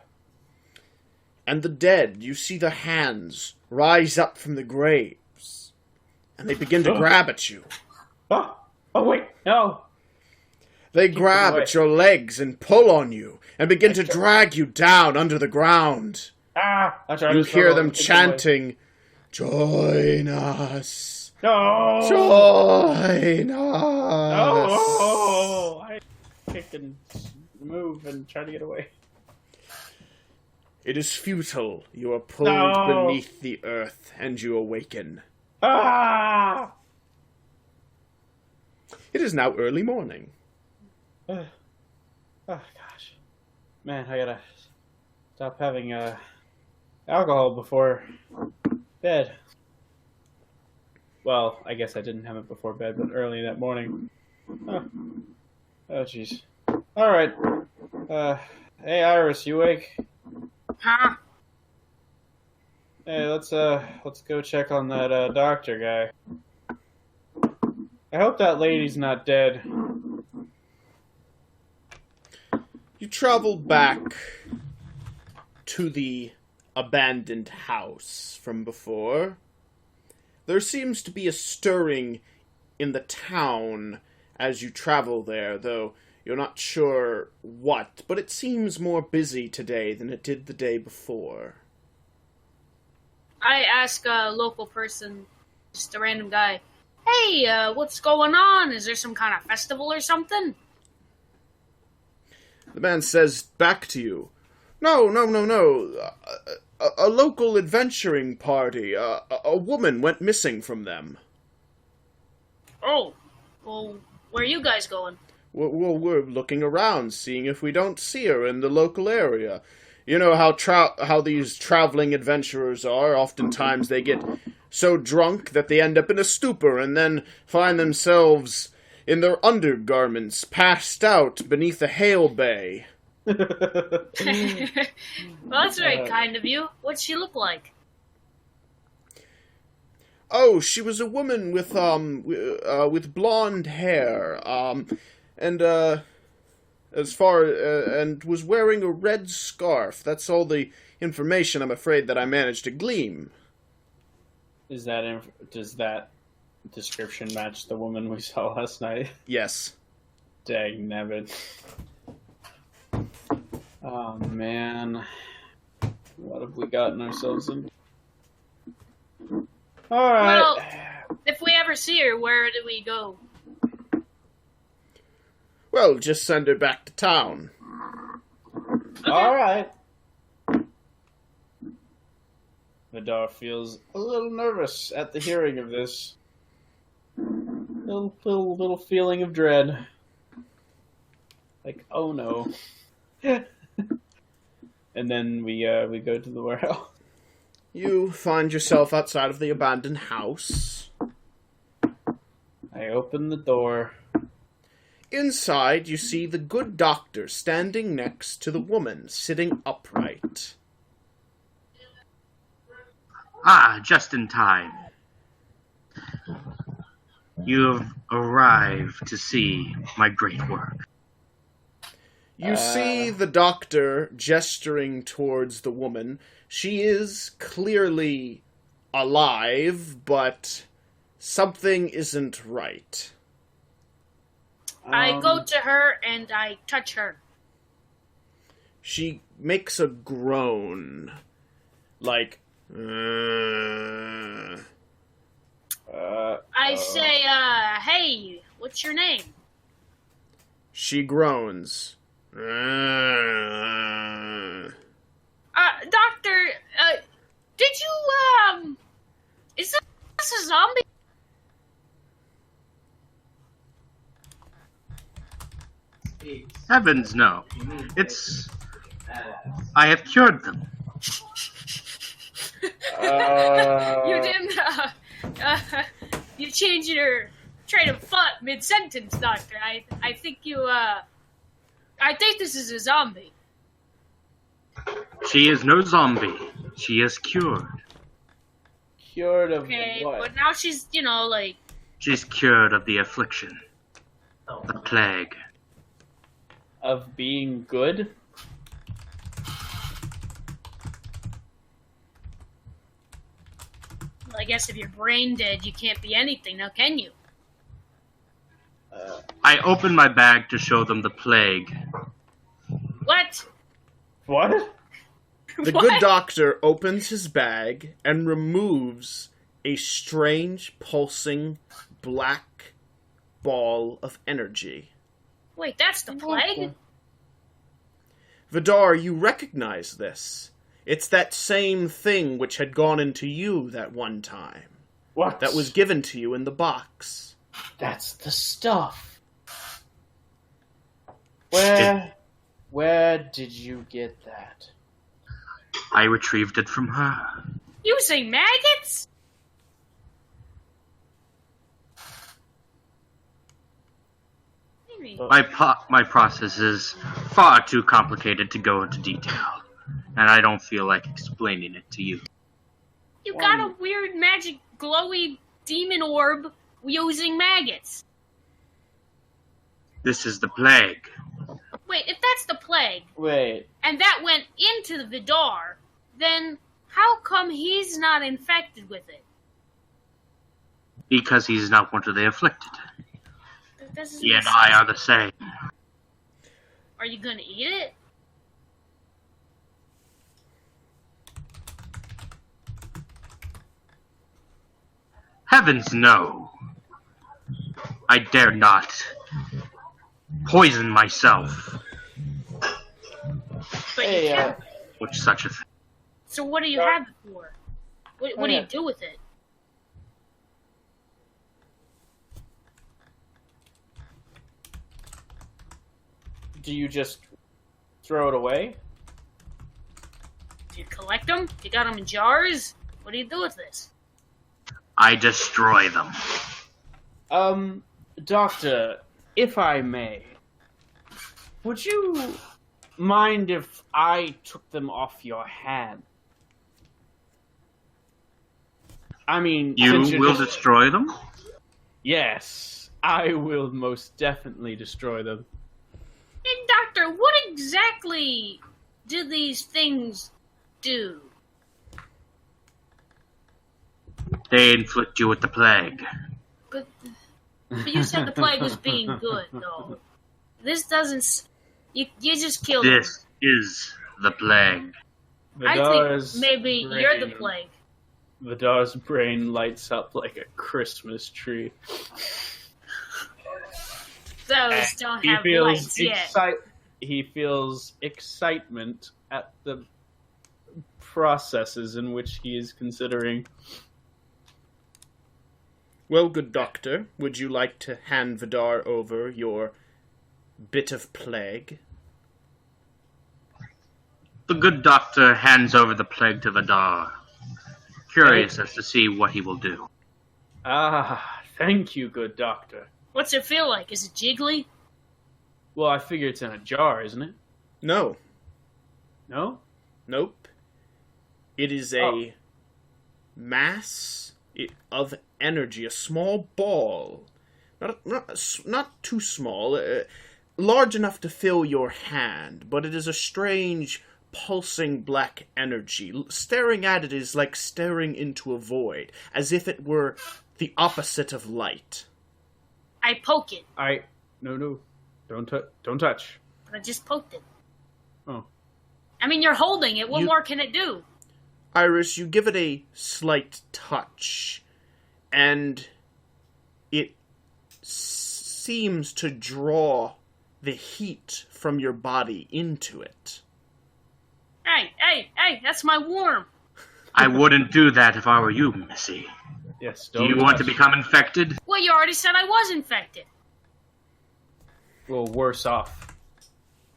And the dead, you see their hands rise up from the graves, and they begin to grab at you. Oh, wait, no. They grab at your legs and pull on you, and begin to drag you down under the ground. You hear them chanting, "Join us! No! Join us!" No! I kick and move and try to get away. It is futile. You are pulled beneath the earth, and you awaken. Ah! It is now early morning. Oh, gosh. Man, I gotta stop having alcohol before bed. Well, I guess I didn't have it before bed, but early that morning. Oh, jeez. Alright. Hey, Iris, you awake? Huh? Hey, let's go check on that doctor guy. I hope that lady's not dead. You travel back to the abandoned house from before. There seems to be a stirring in the town as you travel there, though you're not sure what, but it seems more busy today than it did the day before. I ask a local person, just a random guy, "Hey, what's going on? Is there some kind of festival or something?" The man says back to you, No. A local adventuring party. A woman went missing from them. Oh, well, where are you guys going? Well, we're looking around, seeing if we don't see her in the local area. You know how these traveling adventurers are. Oftentimes they get so drunk that they end up in a stupor and then find themselves in their undergarments, passed out beneath a hail bay. Well, that's very kind of you. What'd she look like? Oh, she was a woman with blonde hair, and and was wearing a red scarf. That's all the information I'm afraid that I managed to glean. Does that description match the woman we saw last night? Yes. Dang nabbit. Oh man. What have we gotten ourselves into? Alright. Well, if we ever see her, where do we go? Well, just send her back to town. Okay. Alright. Vidar feels a little nervous at the hearing of this. Little feeling of dread. Like, oh no. And then we go to the warehouse. You find yourself outside of the abandoned house. I open the door. Inside, you see the good doctor standing next to the woman sitting upright. Ah, just in time. You have arrived to see my great work. You see the doctor gesturing towards the woman. She is clearly alive, but something isn't right. I go to her and I touch her. She makes a groan. Like, I say, hey, what's your name? She groans. Doctor, did you, is this a zombie? Heavens, no. I have cured them. You didn't, you changed your train of thought mid-sentence, Doctor. I think I think this is a zombie. She is no zombie. She is cured. Cured of Okay, what? but now she's, like... She's cured of the affliction. The plague. Of being good? Well, I guess if you're brain dead, you can't be anything, now can you? I open my bag to show them the plague. What? What? The What? good doctor opens his bag and removes a strange, pulsing, black ball of energy. Wait, that's the plague? Vidar, you recognize this. It's that same thing which had gone into you that one time. What? That was given to you in the box. That's the stuff. Where did you get that? I retrieved it from her. Using maggots? Maybe. My process is far too complicated to go into detail, and I don't feel like explaining it to you. You got a weird magic glowy demon orb using maggots. This is the plague. Wait, if that's the plague, Wait. and that went into the Vidar, then how come he's not infected with it? Because he's not one of the afflicted. That doesn't He make and I sense. are the same. Are you gonna eat it? Heavens, no. I dare not poison myself But Hey, you can't. with such a thing. So what do you have it for? What do you do with it? Do you just throw it away? Do you collect them? You got them in jars? What do you do with this? I destroy them. Doctor, if I may, would you mind if I took them off your hand? I mean, You since you're will just- destroy them? Yes, I will most definitely destroy them. And Doctor, what exactly do these things do? They inflict you with the plague. But you said the plague was being good, though. This doesn't. You just killed him. This is the plague. I Vidar's think maybe you're the brain- plague. Vidar's brain lights up like a Christmas tree. Those don't He have feels lights yet. He feels excitement at the processes in which he is considering. Well, good doctor, would you like to hand Vidar over your bit of plague? The good doctor hands over the plague to Vidar, curious as to see what he will do. Ah, thank you, good doctor. What's it feel like? Is it jiggly? Well, I figure it's in a jar, isn't it? No. No? Nope. It is a mass of energy, a small ball. Not too small, large enough to fill your hand, but it is a strange, pulsing black energy. Staring at it is like staring into a void, as if it were the opposite of light. I poke it. No. Don't touch. But I just poked it. Oh. I mean, you're holding it. What You- more can it do? Iris, you give it a slight touch, and it seems to draw the heat from your body into it. Hey, that's my worm. I wouldn't do that if I were you, Missy. Yes, Do don't you want to touch. become infected? Well, you already said I was infected. Well, worse off.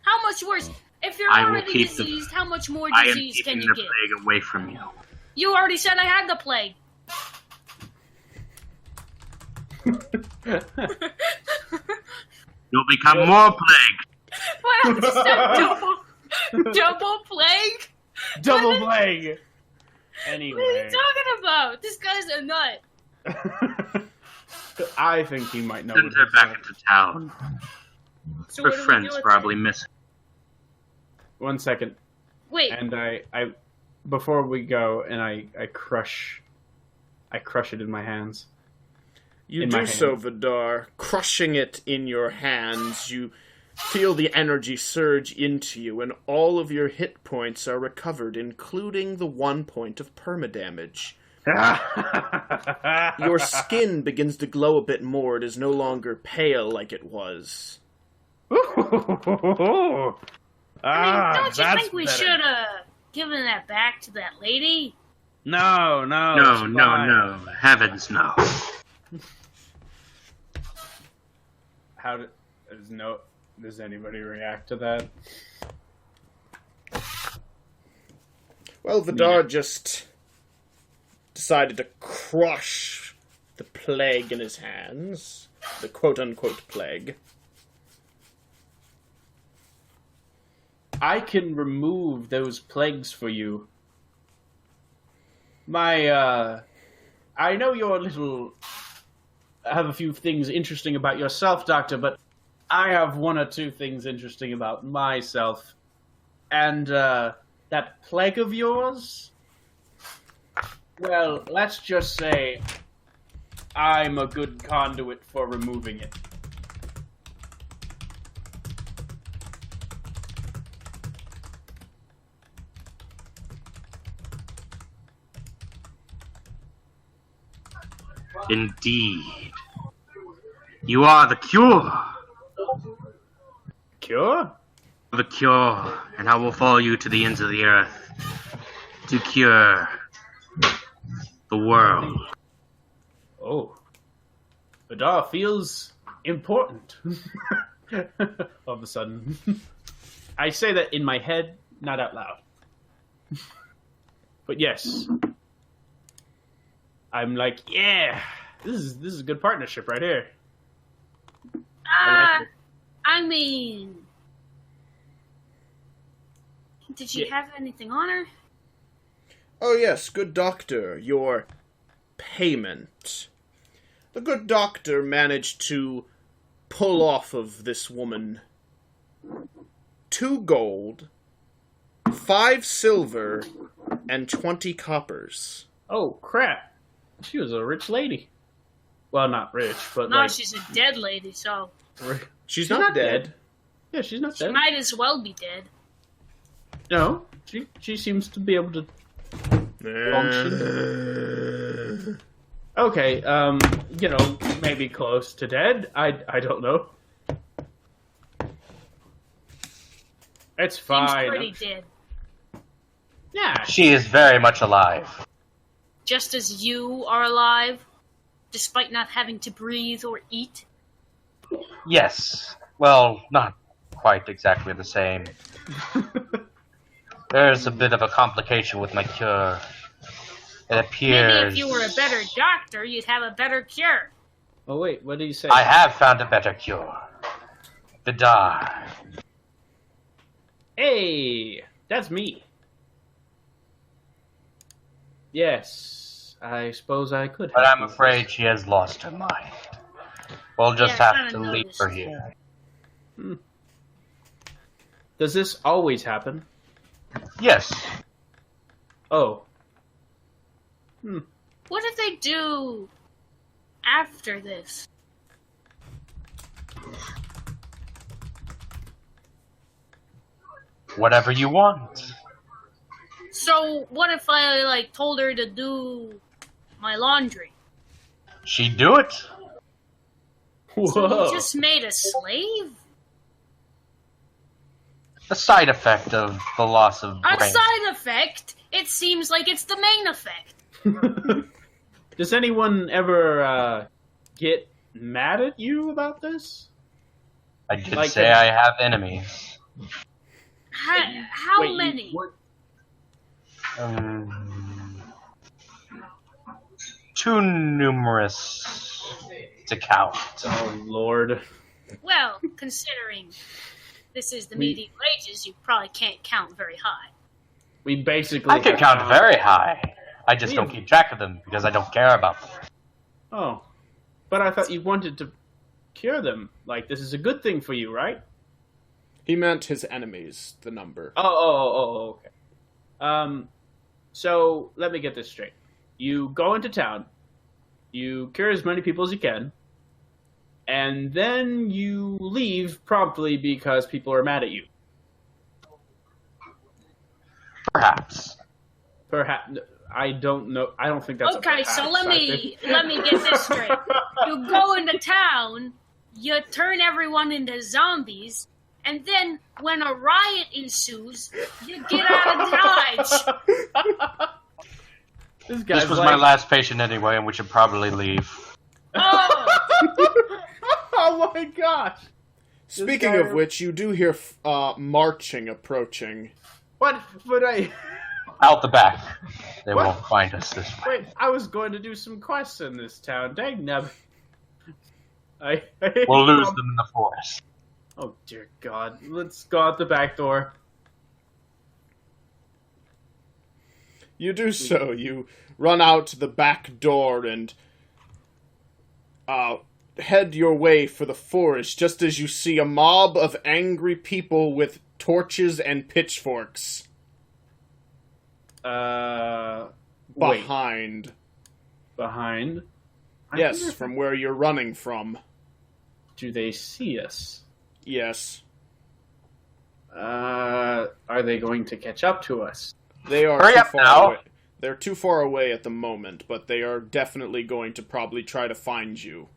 How much worse? If you're I will already keep the- diseased, how much more I am disease can keeping you the get? plague away from you. You already said I had the plague. You'll become more plague. What else is that? Double plague? Double plague! What are Anyway. you talking about? This guy's a nut. I think he might know. Send what her he's back saying. into town. So Her what do we friends do with probably it? miss her. 1 second. Wait, And I before we go, and I crush it in my hands. You In my do so, hand. Vidar. Crushing it in your hands, you feel the energy surge into you, and all of your hit points are recovered, including the 1 point of permadamage. Your skin begins to glow a bit more. It is no longer pale like it was. I mean, don't you that's think we better. should have given that back to that lady? No. No. Heavens, no. Does anybody react to that? Well, Vidar just decided to crush the plague in his hands. The quote-unquote plague. I can remove those plagues for you. I know you're a little... have a few things interesting about yourself, Doctor, but I have one or two things interesting about myself. And, that plague of yours? Well, let's just say I'm a good conduit for removing it. Indeed. You are the cure. Cure? The cure, and I will follow you to the ends of the earth to cure the world. Oh. Vidar feels important. All of a sudden. I say that in my head, not out loud. But yes. I'm like, yeah, this is a good partnership right here. I like it. I mean, did she Yeah. have anything on her? Oh yes, good doctor. Your payment. The good doctor managed to pull off of this woman 2 gold, 5 silver, and 20 coppers. Oh, crap. She was a rich lady. Well, not rich, but No, like... she's a dead lady, so She's not dead. Yeah, she's not she dead. might as well be dead. No, she seems to be able to function. Okay, maybe close to dead. I don't know. It's Seems fine. pretty dead. Yeah. She is very much alive. Just as you are alive, despite not having to breathe or eat. Yes. Well, not quite exactly the same. There's a bit of a complication with my cure. It appears... Maybe if you were a better doctor, you'd have a better cure. Oh wait, what did you say? I have found a better cure. Vidar. Hey, that's me. Yes, I suppose I could. But help I'm you with afraid this. she has lost her mind. We'll just Yeah, I have to kinda leave noticed. her here. Does this always happen? Yes. Oh. What did they do after this? Whatever you want. So, what if I, told her to do my laundry? She'd do it. Whoa. So you just made a slave? A side effect of the loss of A brain. side effect? It seems like it's the main effect. Does anyone ever get mad at you about this? I did Like say I have enemies. How Wait, many? Too numerous to count. Oh Lord. Well, considering this is the median wages, you probably can't count very high. We basically. I can have count found- very high. I just don't keep track of them because I don't care about them. Oh, but I thought you wanted to cure them. Like this is a good thing for you, right? He meant his enemies, the number. Oh, okay. So let me get this straight. You go into town, you cure as many people as you can, and then you leave promptly because people are mad at you. Perhaps. Perhaps I don't know. I don't think that's Okay, a perhaps. so let me get this straight. You go into town, you turn everyone into zombies, and then when a riot ensues, you get out of Dodge. This was my last patient anyway, and we should probably leave. Oh, Oh my gosh! Speaking guy- of which, you do hear marching approaching. What? But Out the back. They What? won't find us this way. wait. I was going to do some quests in this town. Dang nub. We'll lose them in the forest. Oh dear God! Let's go out the back door. You do so. You run out the back door and head your way for the forest just as you see a mob of angry people with torches and pitchforks Wait. behind. Behind. I Yes, wonder if- from where you're running from. Do they see us? Yes. Are they going to catch up to us? They are Hurry too up far now. away. They're too far away at the moment, but they are definitely going to probably try to find you.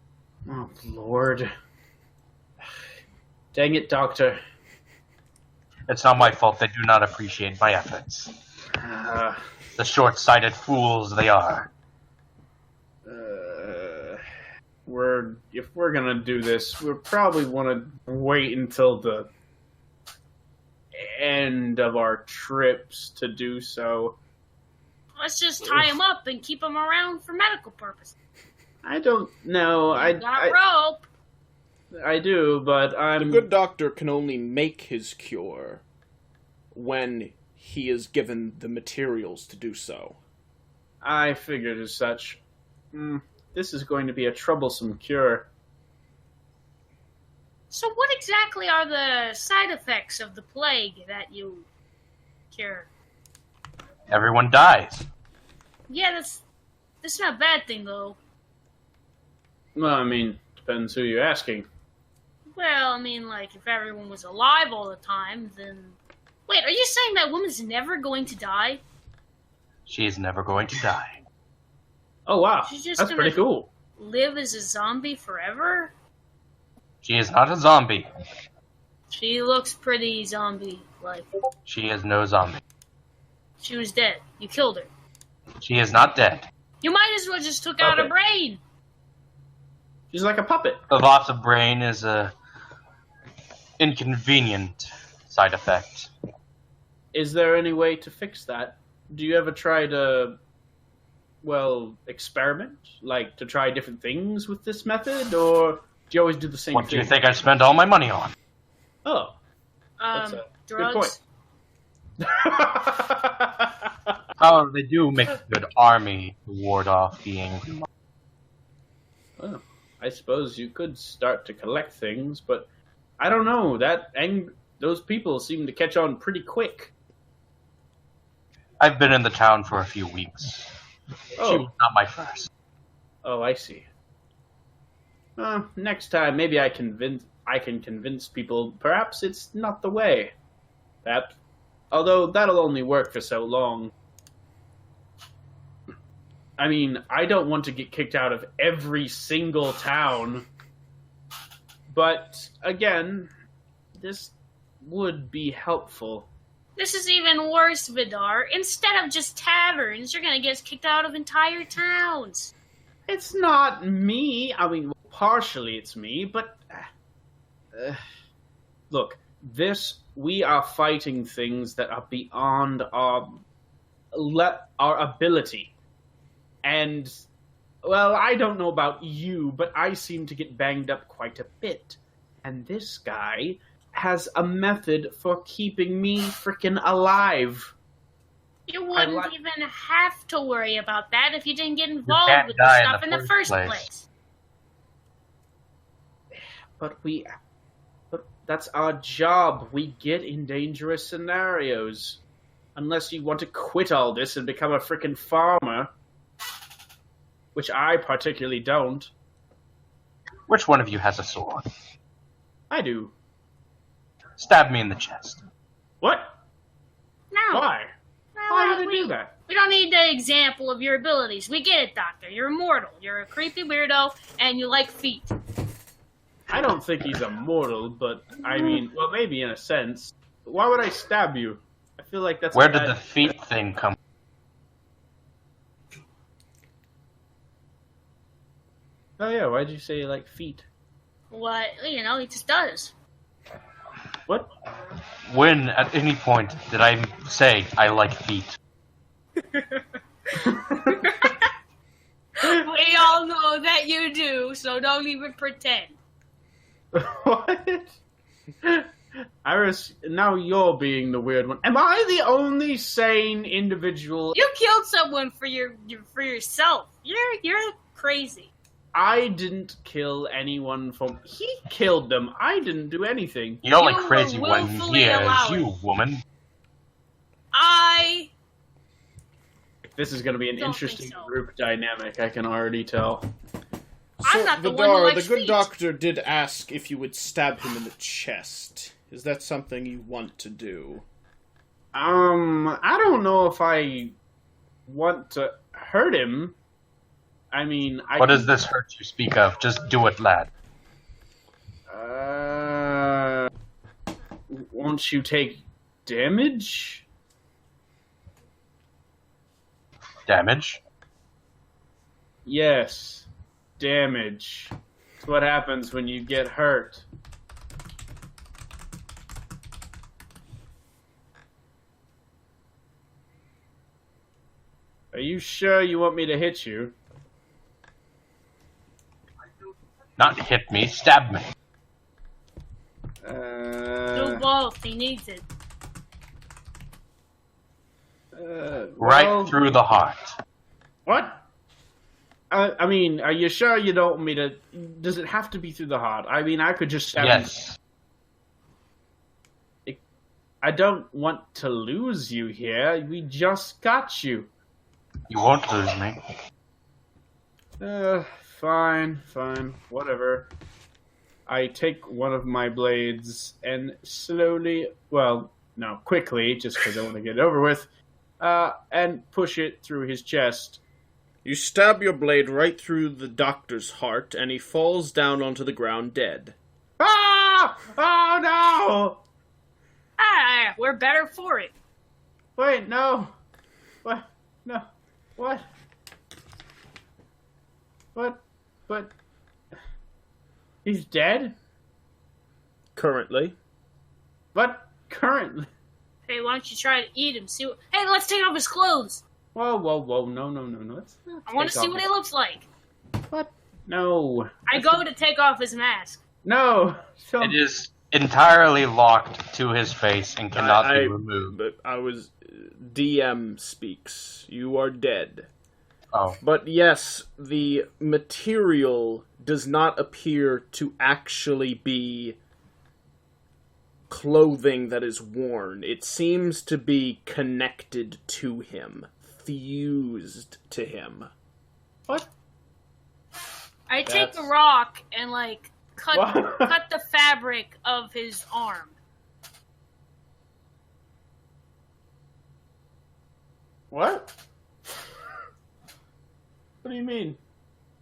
Oh Lord! Dang it, Doctor. It's not my fault they do not appreciate my efforts. The short-sighted fools they are. If we're gonna do this, we probably want to wait until the end of our trips to do so. let's just tie him up and keep him around for medical purposes. I don't know. Got rope. I do, but The I'm good doctor can only make his cure when he is given the materials to do so. I figured as such. This is going to be a troublesome cure. So what exactly are the side effects of the plague that you cure? Everyone dies. Yeah, that's not a bad thing, though. Well, I mean, depends who you're asking. Well, I mean, like, if everyone was alive all the time, then... Wait, are you saying that woman's never going to die? She is never going to die. Oh, wow. She's just That's gonna pretty cool. live as a zombie forever? She is not a zombie. She looks pretty zombie-like. She is no zombie. She was dead. You killed her. She is not dead. You might as well just took out her Okay. brain. She's like a puppet. The loss of brain is a inconvenient side effect. Is there any way to fix that? Do you ever try to, well, experiment? Like, to try different things with this method? Or do you always do the same What thing? do you think I spend all my money on? Oh. That's a good Drugs. point. However, they do make a good army to ward off the angry. Well, I suppose you could start to collect things, but I don't know. Those people seem to catch on pretty quick. I've been in the town for a few weeks. She Oh, was not my first. oh, I see. Next time, maybe I can convince people. Perhaps it's not the way. Although that'll only work for so long. I mean, I don't want to get kicked out of every single town. But, again, this would be helpful. This is even worse, Vidar. Instead of just taverns, you're gonna get us kicked out of entire towns. It's not me. I mean, partially it's me, but... look, we are fighting things that are beyond our ability. And, well, I don't know about you, but I seem to get banged up quite a bit. And this guy has a method for keeping me frickin' alive. You wouldn't like- even have to worry about that if you didn't get can't involved with the die in stuff the in the first first place. place. But that's our job. We get in dangerous scenarios. Unless you want to quit all this and become a frickin' farmer. Which I particularly don't. Which one of you has a sword? I do. Stab me in the chest. What? No. Why? No, Why did I do that? We don't need the example of your abilities. We get it, Doctor. You're immortal. You're a creepy weirdo, and you like feet. I don't think he's immortal, but I mean, well, maybe in a sense. Why would I stab you? I feel like that's Where a did bad- the feet thing come? Oh yeah, why'd you say you like feet? What? You know, he just does. What? When, at any point, did I say I like feet? We all know that you do, so don't even pretend. What? Iris, now you're being the weird one. Am I the only sane individual? You killed someone for yourself. You're crazy. I didn't kill anyone He killed them. I didn't do anything. The only You were crazy one willfully here is allowing. you, woman. This is going to be an Don't interesting think so. group dynamic, I can already tell. I'm not the one who Vidar, likes the good feet. doctor did ask if you would stab him in the chest. Is that something you want to do? I don't know if I want to hurt him. I mean, What does this hurt you speak of? Just do it, lad. Won't you take damage? Damage? Yes, damage. It's what happens when you get hurt. Are you sure you want me to hit you? Not hit me, stab me. Do both. He needs it. Right well, through the heart. What? I mean, are you sure you don't want me to... Does it have to be through the heart? I mean, I could just... Yes. I don't want to lose you here. We just got you. You won't lose me. Fine, whatever. I take one of my blades and slowly, quickly, just because I want to get it over with, and push it through his chest. You stab your blade right through the doctor's heart, and he falls down onto the ground dead. Ah! Oh no! Ah, we're better for it. Wait, no. What? No. What? What? But... He's dead? Currently. What? Currently? Hey, why don't you try to eat him? Hey, let's take off his clothes. Whoa, no. Let's I want to see what he looks like. What? No. I go to take off his mask. No. It is entirely locked to his face and cannot be removed. But DM speaks. You are dead. Oh. But yes, the material does not appear to actually be clothing that is worn. It seems to be connected to him, fused to him. What? I take a rock and, cut the fabric of his arm. What? What do you mean?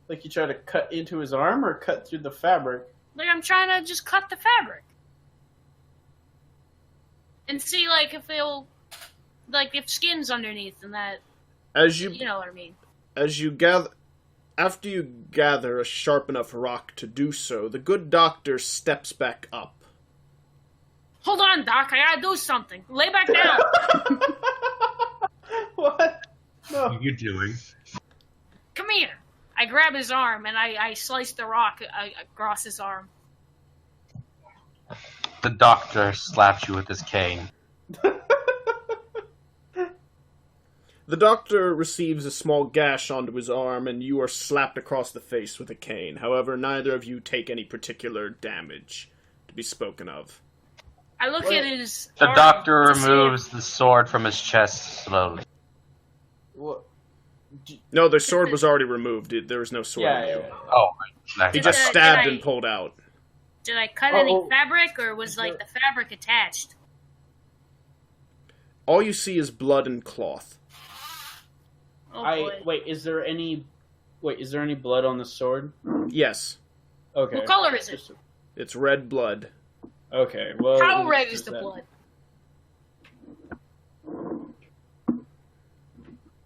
Like you try to cut into his arm or cut through the fabric? Like, I'm trying to just cut the fabric. And see, if it'll... if skin's underneath and that... You know what I mean. As you gather... After you gather a sharp enough rock to do so, the good doctor steps back up. Hold on, Doc. I gotta do something. Lay back down. What? No. What are you doing? Come here. I grab his arm and I slice the rock across his arm. The doctor slaps you with his cane. The doctor receives a small gash onto his arm, and you are slapped across the face with a cane. However, neither of you take any particular damage to be spoken of. I look at his The arm doctor to see removes the sword from his chest slowly. What? No, the sword was already removed. There was no sword in you. Oh, He just stabbed and pulled out. Did I cut any fabric, or was, the fabric attached? All you see is blood and cloth. Oh, boy. Wait, is there any blood on the sword? Yes. Okay. What color is it? It's red blood. Okay, well... How red is the blood?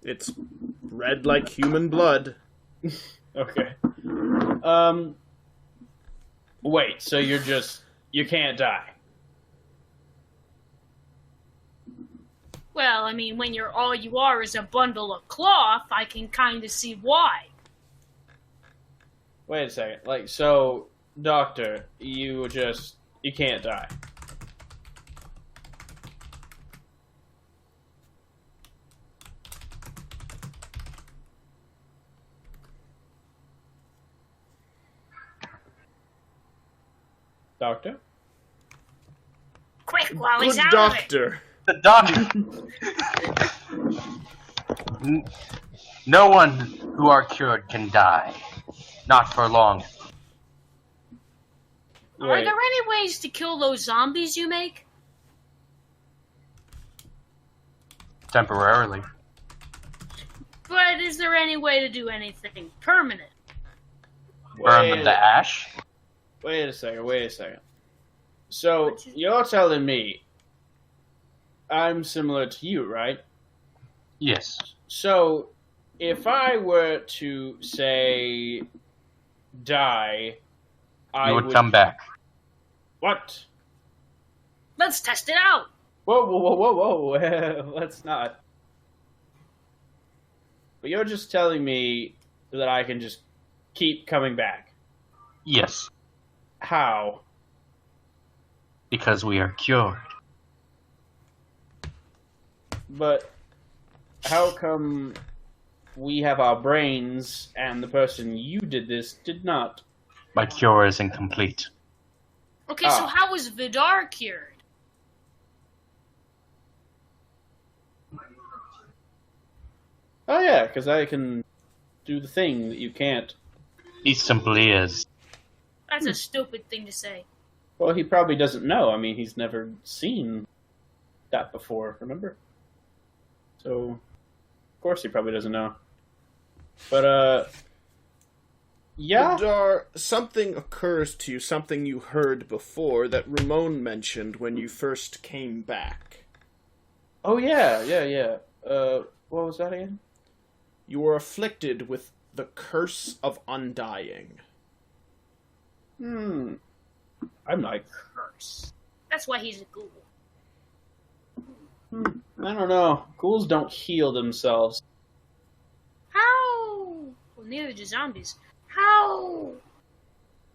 It's red like human blood. Okay. Wait, so you can't die? Well, I mean, when all you are is a bundle of cloth, I can kind of see why. Wait a second. So, doctor, you can't die. Doctor? Quick, while he's Good out doctor. The doctor. No one who are cured can die. Not for long. of it. Are there any ways to kill those zombies you make? Temporarily. But is there any way to do anything permanent? Burn them to ash. Wait a second. So, you're telling me I'm similar to you, right? Yes. So, if I were to, say, die, You would come back. What? Let's test it out. Whoa. Let's not. But you're just telling me that I can just keep coming back. Yes. How? Because we are cured. But how come we have our brains, and the person you did this did not. My cure is incomplete. Okay, so how was Vidar cured? Oh yeah, because I can do the thing that you can't. He simply is. That's a stupid thing to say. Well, he probably doesn't know. I mean, he's never seen that before, remember? So, of course he probably doesn't know. But, yeah? Vidar, something occurs to you, something you heard before that Ramon mentioned when you first came back. Oh, yeah. What was that again? You were afflicted with the curse of undying. I'm not cursed. That's why he's a ghoul. I don't know. Ghouls don't heal themselves. How? Well, neither do zombies. How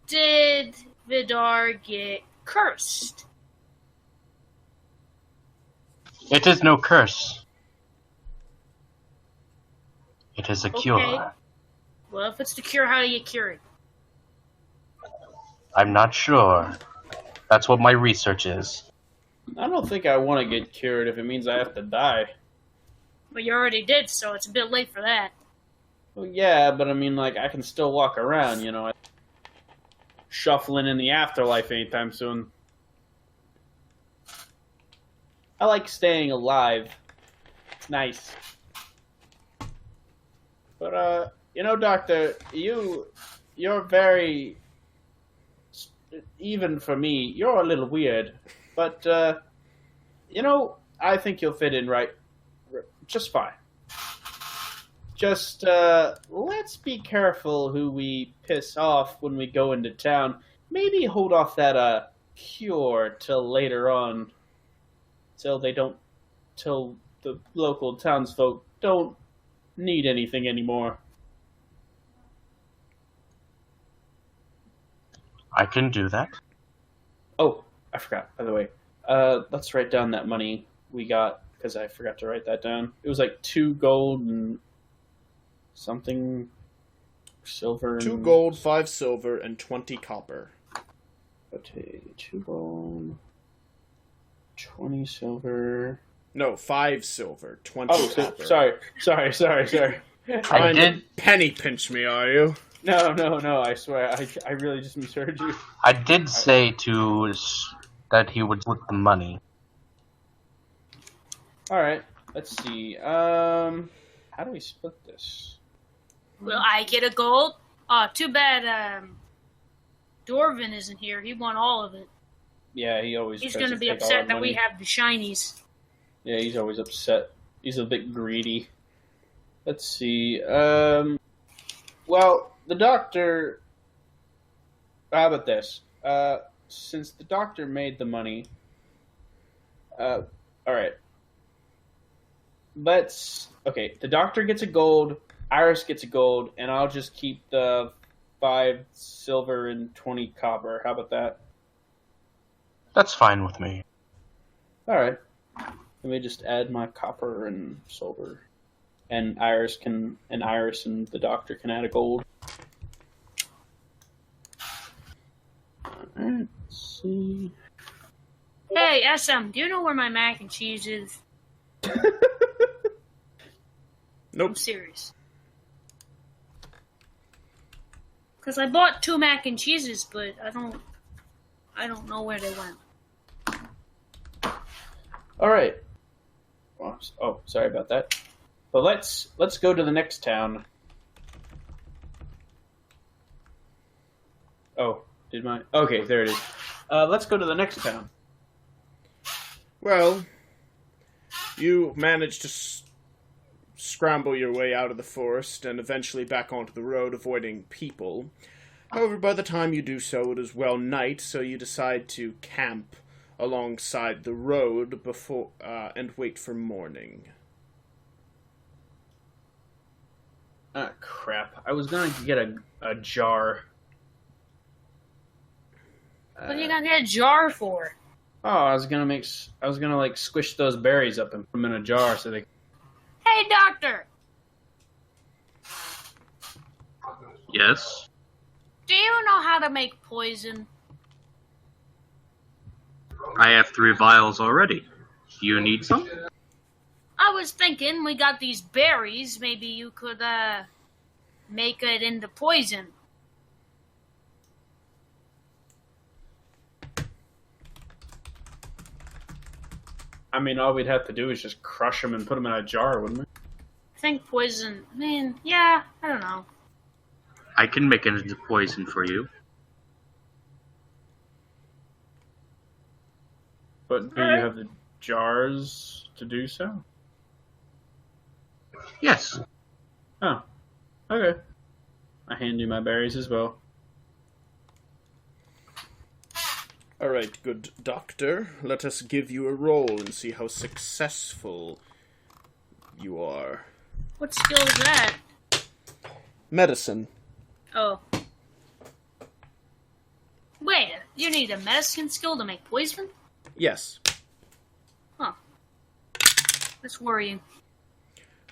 did Vidar get cursed? It is no curse. It is a cure. Okay. Well, if it's the cure, how do you cure it? I'm not sure. That's what my research is. I don't think I want to get cured if it means I have to die. Well, you already did, so it's a bit late for that. Well, yeah, but I mean, like, I can still walk around, you know. Shuffling in the afterlife anytime soon. I like staying alive. It's nice. But, you know, Doctor, you're very... Even for me, you're a little weird. But, you know, I think you'll fit in just fine. Just, let's be careful who we piss off when we go into town. Maybe hold off that, cure till later on. Till the local townsfolk don't need anything anymore. I can do that. Oh, I forgot, by the way. Let's write down that money we got, because I forgot to write that down. It was like 2 gold and something silver. 2 gold, 5 silver, and 20 copper. Okay, 2 gold, 20 silver. No, 5 silver, 20 copper. Sorry. I did. Penny pinch me, are you? No, I swear, I really just misheard you. I did say that he would split the money. Alright, let's see. How do we split this? Will I get a gold? Too bad, Dorvin isn't here. He won all of it. Yeah, He's gonna be upset that we have the shinies. Yeah, he's always upset. He's a bit greedy. Let's see. Well, the doctor... How about this? Since the doctor made the money... Alright. Okay, the doctor gets a gold, Iris gets a gold, and I'll just keep the 5 silver and 20 copper. How about that? That's fine with me. Alright. Let me just add my copper and silver. And Iris and the doctor can add a gold. Alright, let's see. Hey, SM, do you know where my mac and cheese is? Nope. I'm serious. Because I bought 2 mac and cheeses, but I don't know where they went. Alright. Oh, sorry about that. But let's go to the next town. Oh, okay, there it is. Let's go to the next town. Well, you managed to scramble your way out of the forest and eventually back onto the road, avoiding people. However, by the time you do so, it is well night, so you decide to camp alongside the road before and wait for morning. Ah, crap. I was going to get a jar. What are you gonna get a jar for? Oh, I was gonna like squish those berries up and put them in a jar so they... Hey, doctor! Yes? Do you know how to make poison? I have 3 vials already. Do you need some? I was thinking we got these berries. Maybe you could, make it into poison. I mean, all we'd have to do is just crush them and put them in a jar, wouldn't we? I think poison. I mean, yeah, I don't know. I can make it into poison for you. But do you have the jars to do so? Yes. Oh, okay. I hand you my berries as well. All right, good doctor. Let us give you a roll and see how successful you are. What skill is that? Medicine. Oh. Wait, you need a medicine skill to make poison? Yes. Huh. That's worrying.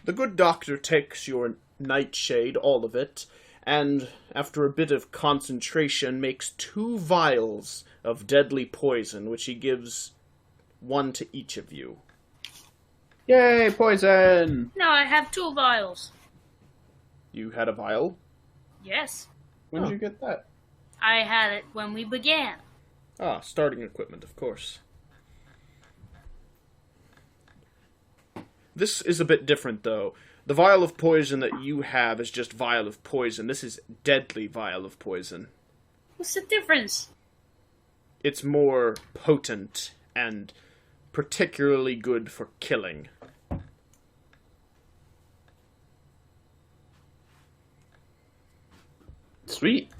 The good doctor takes your nightshade, all of it, and after a bit of concentration makes 2 vials of deadly poison, which he gives 1 to each of you. Yay, poison! No, I have 2 vials. You had a vial? Yes. When did you get that? I had it when we began. Ah, starting equipment, of course. This is a bit different, though. The vial of poison that you have is just vial of poison. This is deadly vial of poison. What's the difference? It's more potent and particularly good for killing. Sweet.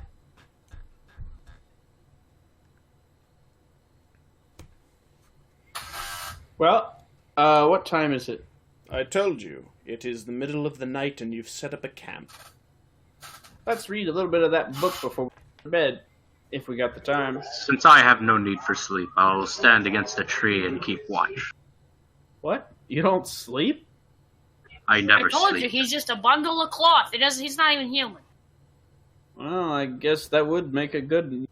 Well, what time is it? I told you, it is the middle of the night and you've set up a camp. Let's read a little bit of that book before we go to bed, if we got the time. Since I have no need for sleep, I'll stand against a tree and keep watch. What? You don't sleep? I never I told sleep. you, he's just a bundle of cloth. He's not even human. Well, I guess that would make a good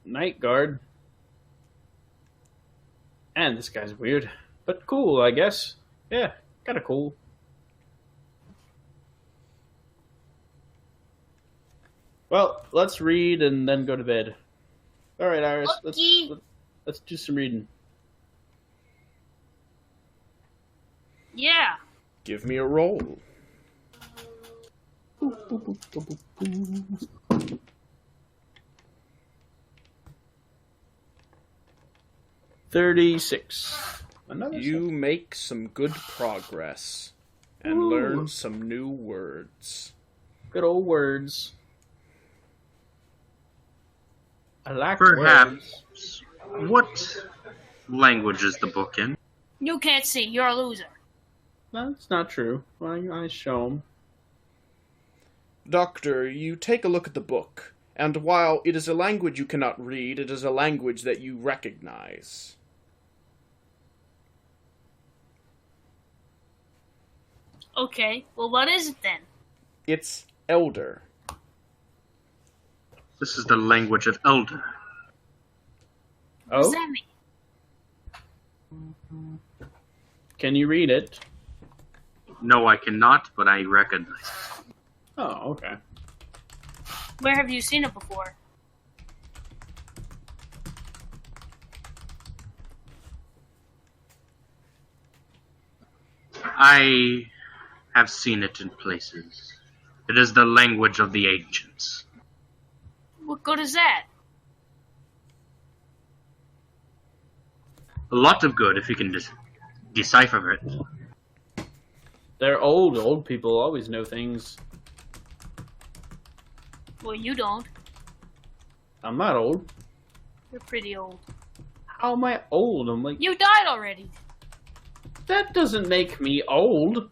night guard. And this guy's weird. But cool, I guess. Yeah, kinda cool. Well, let's read and then go to bed. Alright, Iris, Okay. let's do some reading. Yeah. Give me a roll. 36. Another You make some good progress and learn some new words. good old words. I like words. Perhaps. What language is the book in? You can't see. You're a loser. That's not true. I show him. Doctor, you take a look at the book, and while it is a language you cannot read, it is a language that you recognize. Okay, well, what is it then? It's Elder. This is the language of Elder. What does Oh? that mean? Can you read it? No, I cannot, but I recognize it. Oh, okay. Where have you seen it before? I have seen it in places. It is the language of the ancients. What good is that? A lot of good if you can decipher it. They're old. Old people always know things. Well, you don't. I'm not old. You're pretty old. How am I old? I'm like, You died already. that doesn't make me old.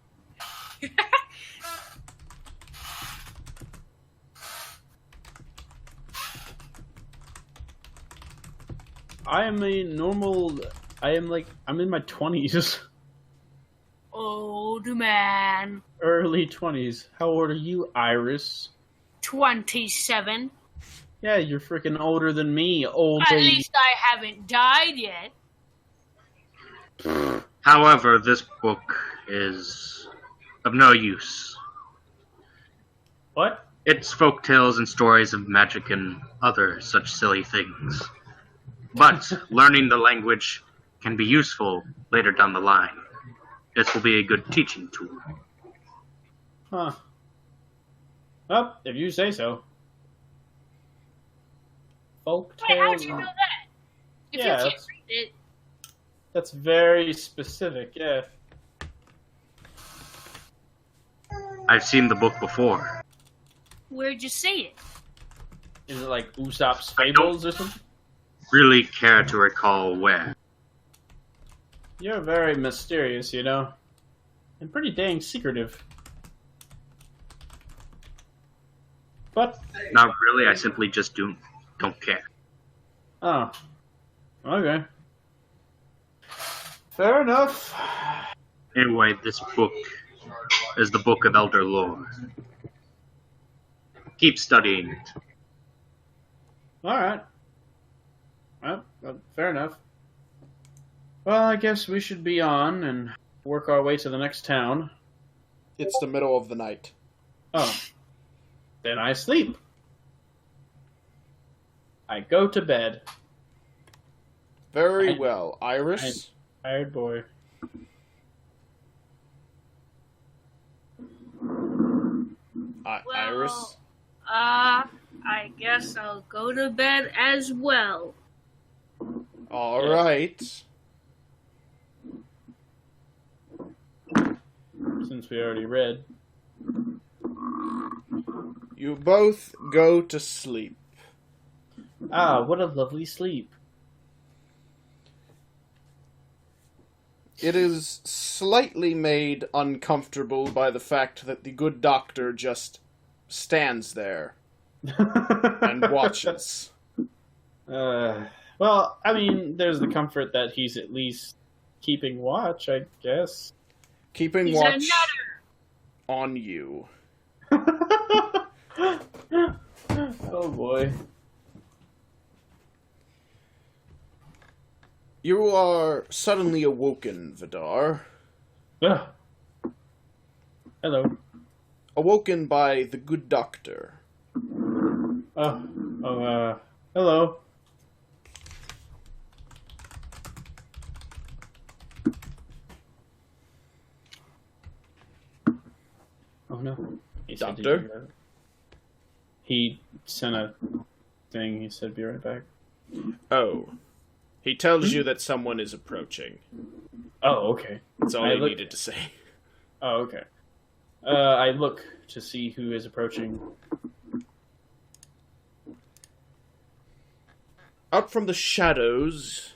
I am a normal. I'm in my 20s. Old man. Early 20s. How old are you, Iris? 27. Yeah, you're freaking older than me, old At baby. least I haven't died yet. However, this book is of no use. What? It's folk tales and stories of magic and other such silly things. But learning the language can be useful later down the line. This will be a good teaching tool. Huh. Well, if you say so. Folk Wait, how'd tales. you know that? If Yeah, you can't read it, That's very specific, yeah. I've seen the book before. where'd you see it? Is it like Usopp's Fables or something? Really care to recall where. You're very mysterious, you know. And pretty dang secretive. But, Not really, I simply just don't care. oh. Okay. Fair enough. Anyway, this book is the Book of Elder Lore. Keep studying it. Alright. Well, fair enough. Well, I guess we should be on and work our way to the next town. It's the middle of the night. Oh. Then I sleep. I go to bed. Very well. Iris? Tired boy. Iris? I guess I'll go to bed as well. All right. Since we already read. You both go to sleep. Ah, what a lovely sleep. It is slightly made uncomfortable by the fact that the good doctor just stands there and watches. Well, I mean, there's the comfort that he's at least keeping watch, I guess. Keeping He's watch a nutter. on you. Oh boy. You are suddenly awoken, Vidar. Ugh. Hello. Awoken by the good doctor. Hello. Oh no. He said, Doctor? "Did you grab it?" He sent a thing. He said, "Be right back." Oh. He tells you that someone is approaching. Oh, okay. That's all I he look- needed to say. Oh, okay. I look to see who is approaching. Out from the shadows,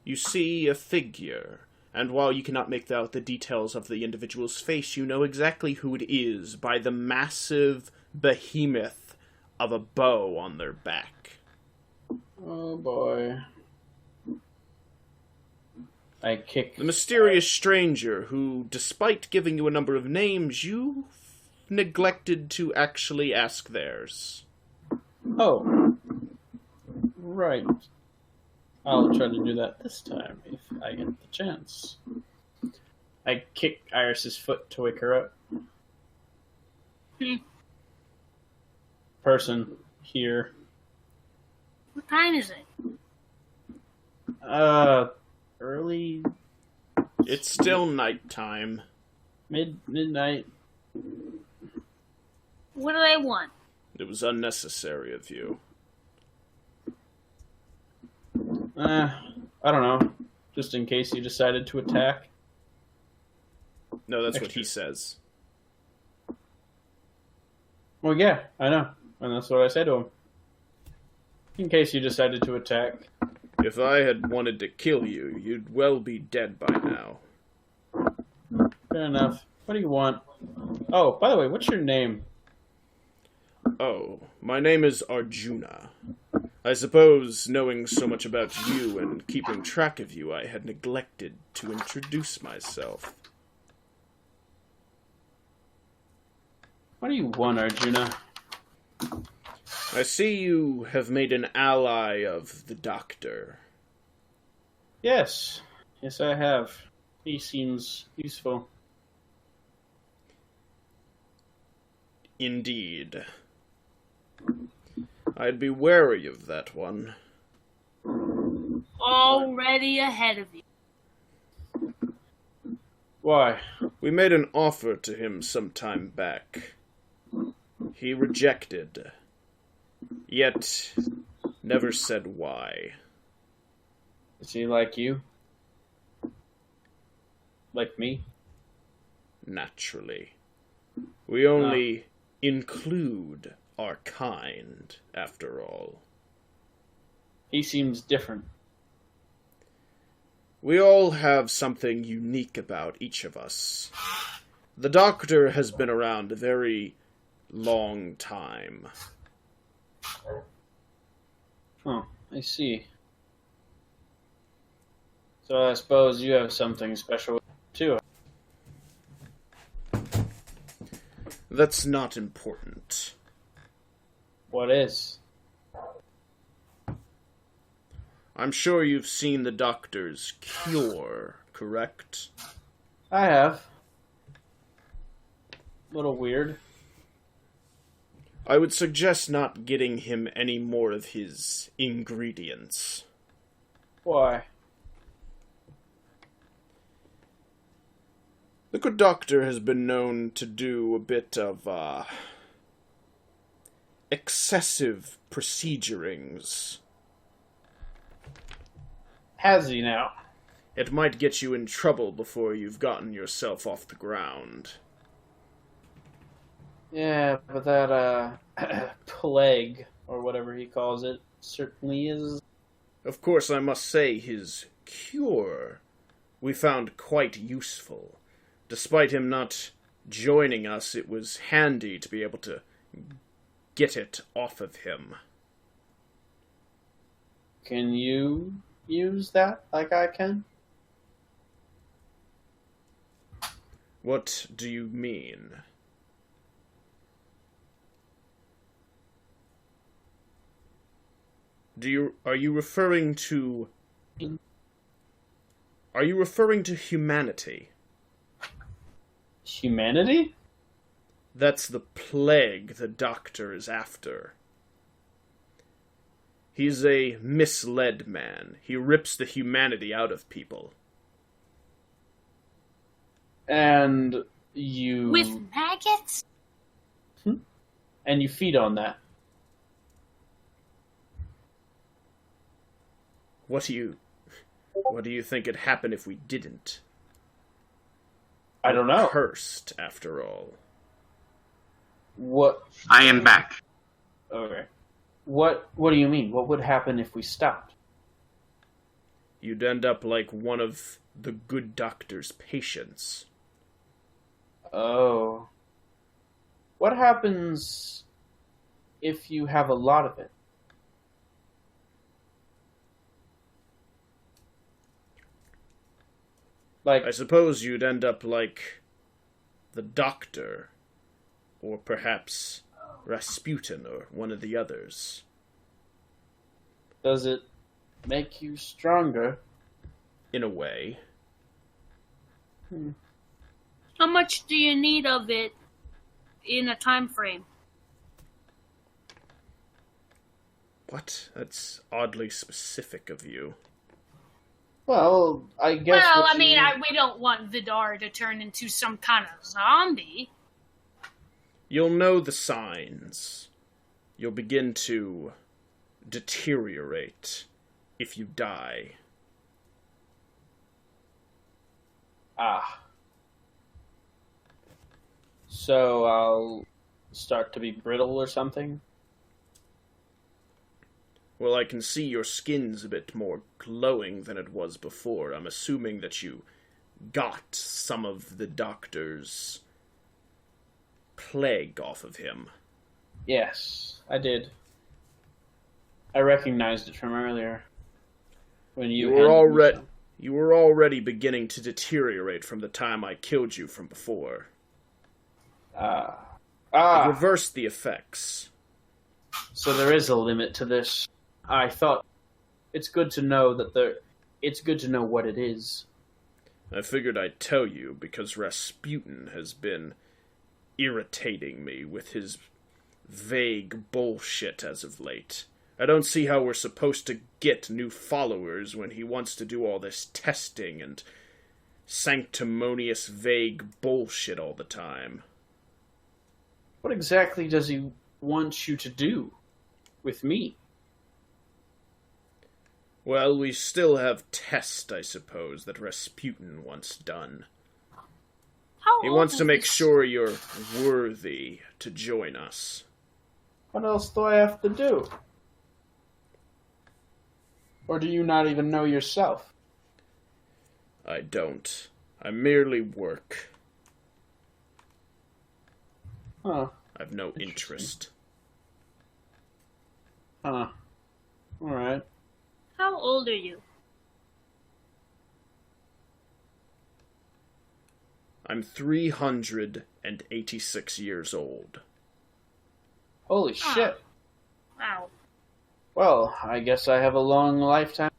you see a figure, and while you cannot make out the details of the individual's face, you know exactly who it is by the massive behemoth of a bow on their back. Oh boy. I kick. The mysterious stranger who, despite giving you a number of names, you neglected to actually ask theirs. Oh. Right. I'll try to do that this time if I get the chance. I kick Iris's foot to wake her up. Person here. What time is it? Early It's still nighttime. midnight. What do they want? It was unnecessary of you. I don't know. Just in case you decided to attack. No, that's what Extra. he says. Well, yeah, I know. And that's what I said to him. In case you decided to attack. If I had wanted to kill you, you'd well be dead by now. Fair enough. What do you want? Oh, by the way, what's your name? Oh, my name is Arjuna. I suppose, knowing so much about you and keeping track of you, I had neglected to introduce myself. What do you want, Arjuna? I see you have made an ally of the doctor. Yes. Yes, I have. He seems useful. Indeed. I'd be wary of that one. Already ahead of you. Why? We made an offer to him some time back. He rejected. Yet, never said why. Is he like you? Like me? Naturally. We only include our kind, after all. He seems different. We all have something unique about each of us. The Doctor has been around a very long time. Oh, I see. So I suppose you have something special too. That's not important. What is? I'm sure you've seen the Doctor's cure, correct? I have. A little weird. I would suggest not getting him any more of his ingredients. Why? The good doctor has been known to do a bit of, excessive procedurings. Has he now? It might get you in trouble before you've gotten yourself off the ground. Yeah, but that, plague, or whatever he calls it, certainly is. Of course, I must say his cure we found quite useful. Despite him not joining us, it was handy to be able to get it off of him. Can you use that like I can? What do you mean? Are you referring to humanity? Humanity? That's the plague the Doctor is after. He's a misled man. He rips the humanity out of people. And you... With maggots? And you feed on that. What do you think would happen if we didn't? I don't know. Cursed, after all. What? I am back. Okay. What do you mean? What would happen if we stopped? You'd end up like one of the good doctor's patients. Oh. What happens if you have a lot of it? Like, I suppose you'd end up like the Doctor, or perhaps Rasputin, or one of the others. does it make you stronger? In a way. How much do you need of it in a time frame? What? That's oddly specific of you. Well, I guess. Well, what I mean, you- we don't want Vidar to turn into some kind of zombie. You'll know the signs. You'll begin to deteriorate if you die. Ah. So I'll start to be brittle or something? Well, I can see your skin's a bit more glowing than it was before. I'm assuming that you got some of the Doctor's plague off of him. Yes, I did. I recognized it from earlier. When you You were already beginning to deteriorate from the time I killed you from before. It reversed the effects. So there is a limit to this. I thought it's good to know it's good to know what it is. I figured I'd tell you because Rasputin has been irritating me with his vague bullshit as of late. I don't see how we're supposed to get new followers when he wants to do all this testing and sanctimonious vague bullshit all the time. What exactly does he want you to do with me? Well, we still have tests, I suppose, that Rasputin wants done. How He old wants is to make this? sure you're worthy to join us. What else do I have to do? Or do you not even know yourself? I don't. I merely work. Huh. I've no Interesting. interest. Huh. Alright. How old are you? I'm 386 years old. Holy Ah. shit. Wow. Well, I guess I have a long lifetime.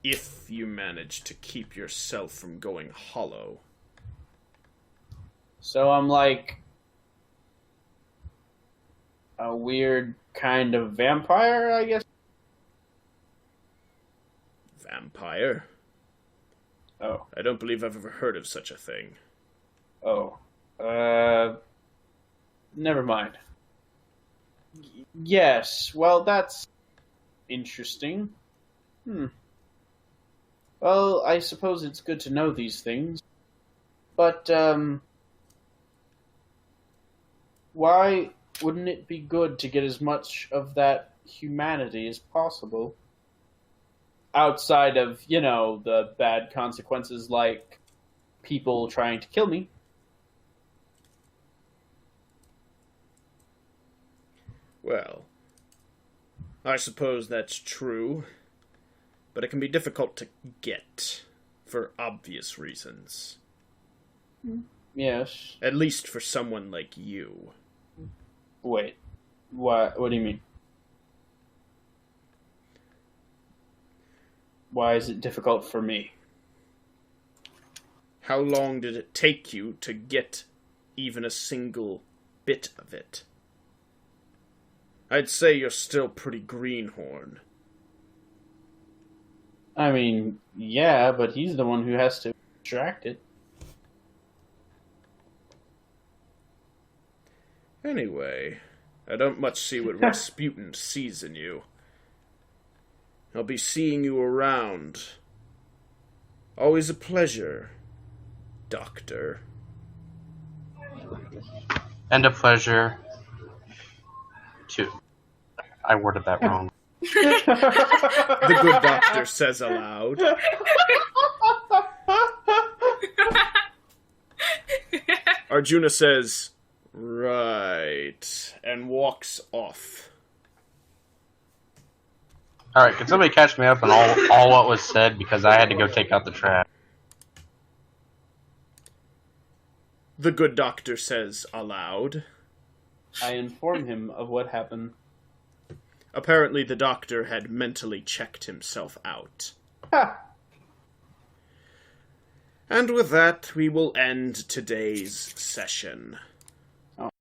If you manage to keep yourself from going hollow. So I'm like a weird kind of vampire, I guess. Vampire? Oh. I don't believe I've ever heard of such a thing. Oh. Never mind. Yes, well, that's interesting. Well, I suppose it's good to know these things. But, why wouldn't it be good to get as much of that humanity as possible? Outside of, the bad consequences like people trying to kill me. Well, I suppose that's true, but it can be difficult to get, for obvious reasons. Yes. At least for someone like you. Wait. What do you mean? Why is it difficult for me? How long did it take you to get even a single bit of it? I'd say you're still pretty greenhorn. I mean, yeah, but he's the one who has to extract it. Anyway, I don't much see what Rasputin sees in you. I'll be seeing you around. Always a pleasure, Doctor. And a pleasure, too. I worded that wrong. The good doctor says aloud. Arjuna says, right, and walks off. Alright, can somebody catch me up on all what was said, because I had to go take out the trash. The good doctor says aloud. I inform him of what happened. Apparently the doctor had mentally checked himself out. Ha! And with that, we will end today's session.